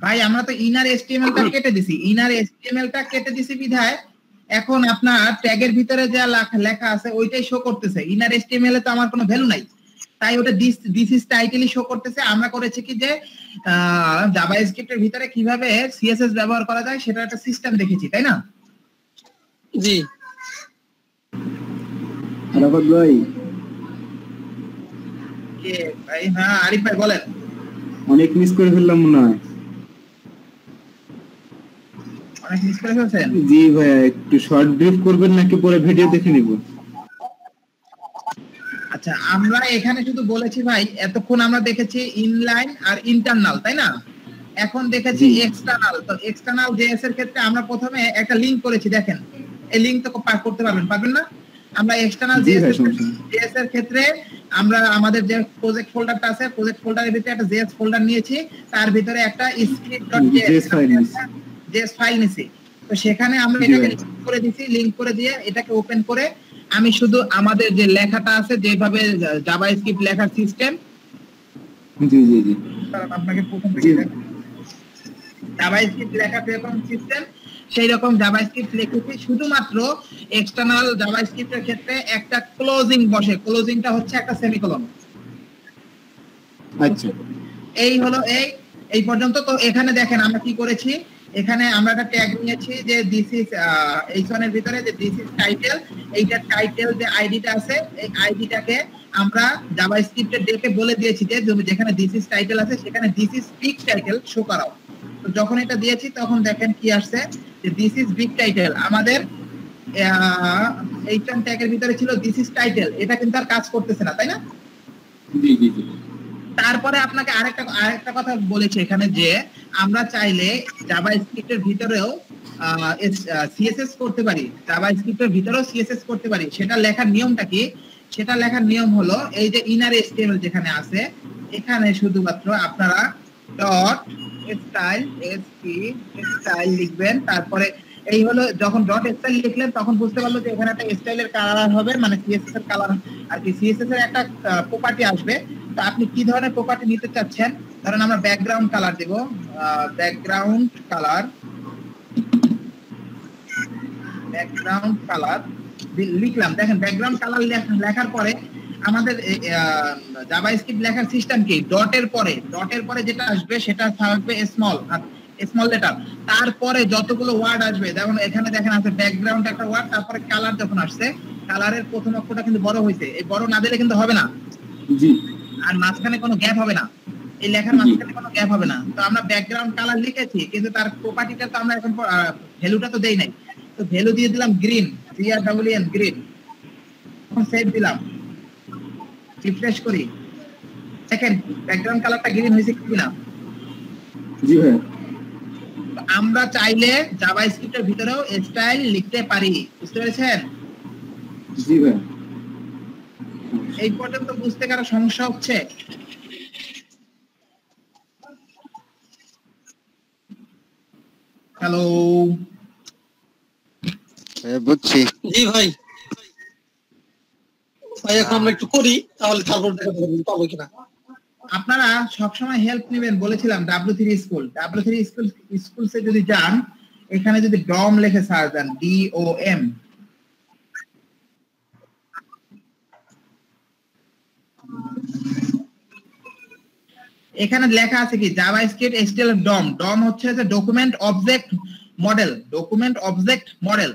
Speaker 1: ভাই, আমরা তো ইনার HTML-টা কেটে দিছি। ইনার HTML-টা কেটে দিছি বিধায় এখন আপনার ট্যাগের ভিতরে যা লেখা আছে ওইটাই শো করতেছে। ইনার HTML-এ তো আমার কোনো ভ্যালু নাই, তাই ওটা দিস ইজ টাইটেলই শো করতেছে। আমরা করেছি কি যে জাভাস্ক্রিপ্টের ভিতরে কিভাবে সিএসএস ব্যবহার করা যায় সেটা একটা সিস্টেম দেখেছি, তাই না?
Speaker 2: জি
Speaker 4: আরাফাত ভাই,
Speaker 1: কে ভাই? হ্যাঁ আরিফ ভাই বলেন।
Speaker 4: অনেক মিস করে ফেললাম মনে হয়।
Speaker 1: অনেক মিস করে ফেলছেন?
Speaker 4: জি ভাই, একটু শর্ট ব্রিফ করবেন নাকি পরে ভিডিও দেখে নিব?
Speaker 1: আচ্ছা, আমরা এখানে শুধু বলেছি ভাই, এতক্ষণ আমরা দেখেছি ইনলাইন আর ইন্টারনাল, তাই না? এখন দেখেছি এক্সটার্নাল। তো এক্সটার্নাল জেএস এর ক্ষেত্রে আমরা প্রথমে একটা লিংক করেছি, দেখেন এই লিংক তো করতে পারবেন না? আমরা এক্সটার্নাল জেএস এর ক্ষেত্রে আমরা আমাদের যে প্রজেক্ট ফোল্ডারটা আছে, প্রজেক্ট ফোল্ডারের ভিতরে একটা জেএস ফোল্ডার নিয়েছি, তার ভিতরে একটা script.js ফাইল নিয়েছি। তো সেখানে আমরা এটাকে লিংক করে দিয়েছি, লিংক করে দিয়ে এটাকে ওপেন করে আমি শুধু আমাদের যে লেখাটা আছে, যেভাবে জাভাস্ক্রিপ্ট লেখার সিস্টেম,
Speaker 4: জি জি জি,
Speaker 1: আপনাকে প্রথম থেকে জাভাস্ক্রিপ্ট লেখার যেরকম সিস্টেম সেই রকম জাভাস্ক্রিপ্ট লিখেছি। শুধুমাত্র এক্সটার্নাল জাভাস্ক্রিপ্টের ক্ষেত্রে একটা ক্লোজিং বসে, ক্লোজিংটা হচ্ছে একটা সেমিকোলন।
Speaker 4: আচ্ছা,
Speaker 1: এই হলো এই পর্যন্ত। তো এখানে দেখেন আমরা কি করেছি, এখানে আমরা একটা ট্যাগ নিয়েছি যে দিস ইজ H1 এর ভিতরে যে দিস ইজ টাইটেল। এইটা টাইটেল যে আইডিটা আছে, এই আইডিটাকে আমরা জাভাস্ক্রিপ্টে ডেকে বলে দিয়েছি যে যেখানে দিস ইজ টাইটেল আছে সেখানে this is big title show করাও। তো যখন এটা দিয়েছি তখন দেখেন কি আসছে, যে দিস ইজ বিগ টাইটেল। আমাদের H1 ট্যাগের ভিতরে ছিল দিস ইজ টাইটেল, এটা কিন্তু আর কাজ করতেছে না, তাই না?
Speaker 4: জি জি জি।
Speaker 1: তারপরে আপনাকে আরেকটা কথা বলেছে এখানে যে আমরা চাইলে জাভাস্ক্রিপ্টের ভিতরেও সিএসএস করতে পারি, জাভাস্ক্রিপ্টের ভিতরেও সিএসএস করতে পারি। সেটা লেখার নিয়মটা কি? সেটা লেখার নিয়ম হলো এই যে ইনার এসটিএমএল যেখানে আছে, এখানে শুধুমাত্র আপনারা ডট স্টাইল স্টাইল লিখবেন। তারপরে এই হলো যখন ডট স্টাইল লিখলেন তখন বুঝতে পারলো যে এখানে একটা স্টাইলের কালার হবে, মানে সিএসএস এর কালার আর কি, সিএসএস এর একটা প্রপার্টি আসবে। তো আপনি কি ধরনের প্রপার্টি নিতে চাচ্ছেন? ধরেন আমরা ব্যাকগ্রাউন্ড কালার দেব, ব্যাকগ্রাউন্ড কালার লিখলাম। দেখেন ব্যাকগ্রাউন্ড কালার লেখার পরে আমাদের জাভাস্ক্রিপ্ট লেখার সিস্টেম কি, ডটের পরে যেটা আসবে সেটা থাকবে স্মল লেটার। তারপরে যতগুলো ওয়ার্ড আসবে, যেমন এখানে দেখেন আছে ব্যাকগ্রাউন্ড একটা ওয়ার্ড, তারপরে কালার যখন আসছে কালারের প্রথম অক্ষরটা কিন্তু বড় হয়েছে, এই বড় না দিলে কিন্তু হবে না।
Speaker 4: জি।
Speaker 1: আর মাঝখানে কোনো গ্যাপ হবে না, এই লেখার মাঝখানে কোনো গ্যাপ হবে না। তো আমরা ব্যাকগ্রাউন্ড কালার লিখেছি, কিন্তু তার প্রপার্টিটা তো আমরা এখন ভ্যালুটা তো দেই নাই। তো ভ্যালু দিয়ে দিলাম গ্রিন, GREEN গ্রিন। এখন সেভ দিলাম, রিফ্রেশ করি, দেখেন ব্যাকগ্রাউন্ড কালারটা গ্রিন হয়েছে কিনা।
Speaker 4: জি ভাই।
Speaker 1: আমরা চাইলে জাভাস্ক্রিপ্টের ভিতরেও স্টাইল লিখতে পারি, বুঝতে পেরেছেন?
Speaker 4: জি ভাই।
Speaker 1: এই পর্যন্ত বুঝতে কারো সমস্যা হচ্ছে? হ্যালো,
Speaker 11: বুঝছি।
Speaker 2: জি ভাই, এখন আমরা একটু করি, তাহলে তারপর দেখা যাবে পাবো কিনা।
Speaker 1: আপনারা সবসময় হেল্প নেবেন, বলেছিলাম W3 স্কুলসে যদি যান, এখানে যদি ডম লিখে সার্চ দেন, DOM, এখানে লেখা আছে কি জাভাস্ক্রিপ্ট HTML ডম হচ্ছে যে ডকুমেন্ট অবজেক্ট মডেল।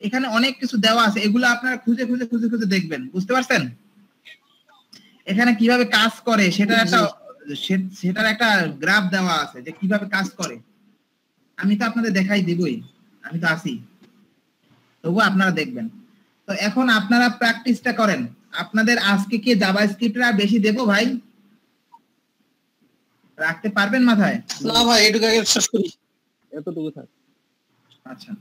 Speaker 1: এখানে অনেক কিছু দেওয়া আছে, এগুলো আপনারা খুঁজে দেখবেন, বুঝতে পারছেন? এখানে কিভাবে কাজ করে সেটার একটা গ্রাফ দেওয়া আছে যে কিভাবে কাজ করে। আমি তো আপনাদের দেখাই দিবই, আমি তো আছি, তবুও আপনারা দেখবেন। তো এখন আপনারা প্র্যাকটিসটা করেন। আপনাদের আজকে কি জাভাস্ক্রিপ্টটা বেশি দেবো ভাই? রাখতে পারবেন মাথায়?
Speaker 2: না ভাই, এটুকু আগে শেষ করি।
Speaker 7: এতটুকু থাক।
Speaker 1: আচ্ছা।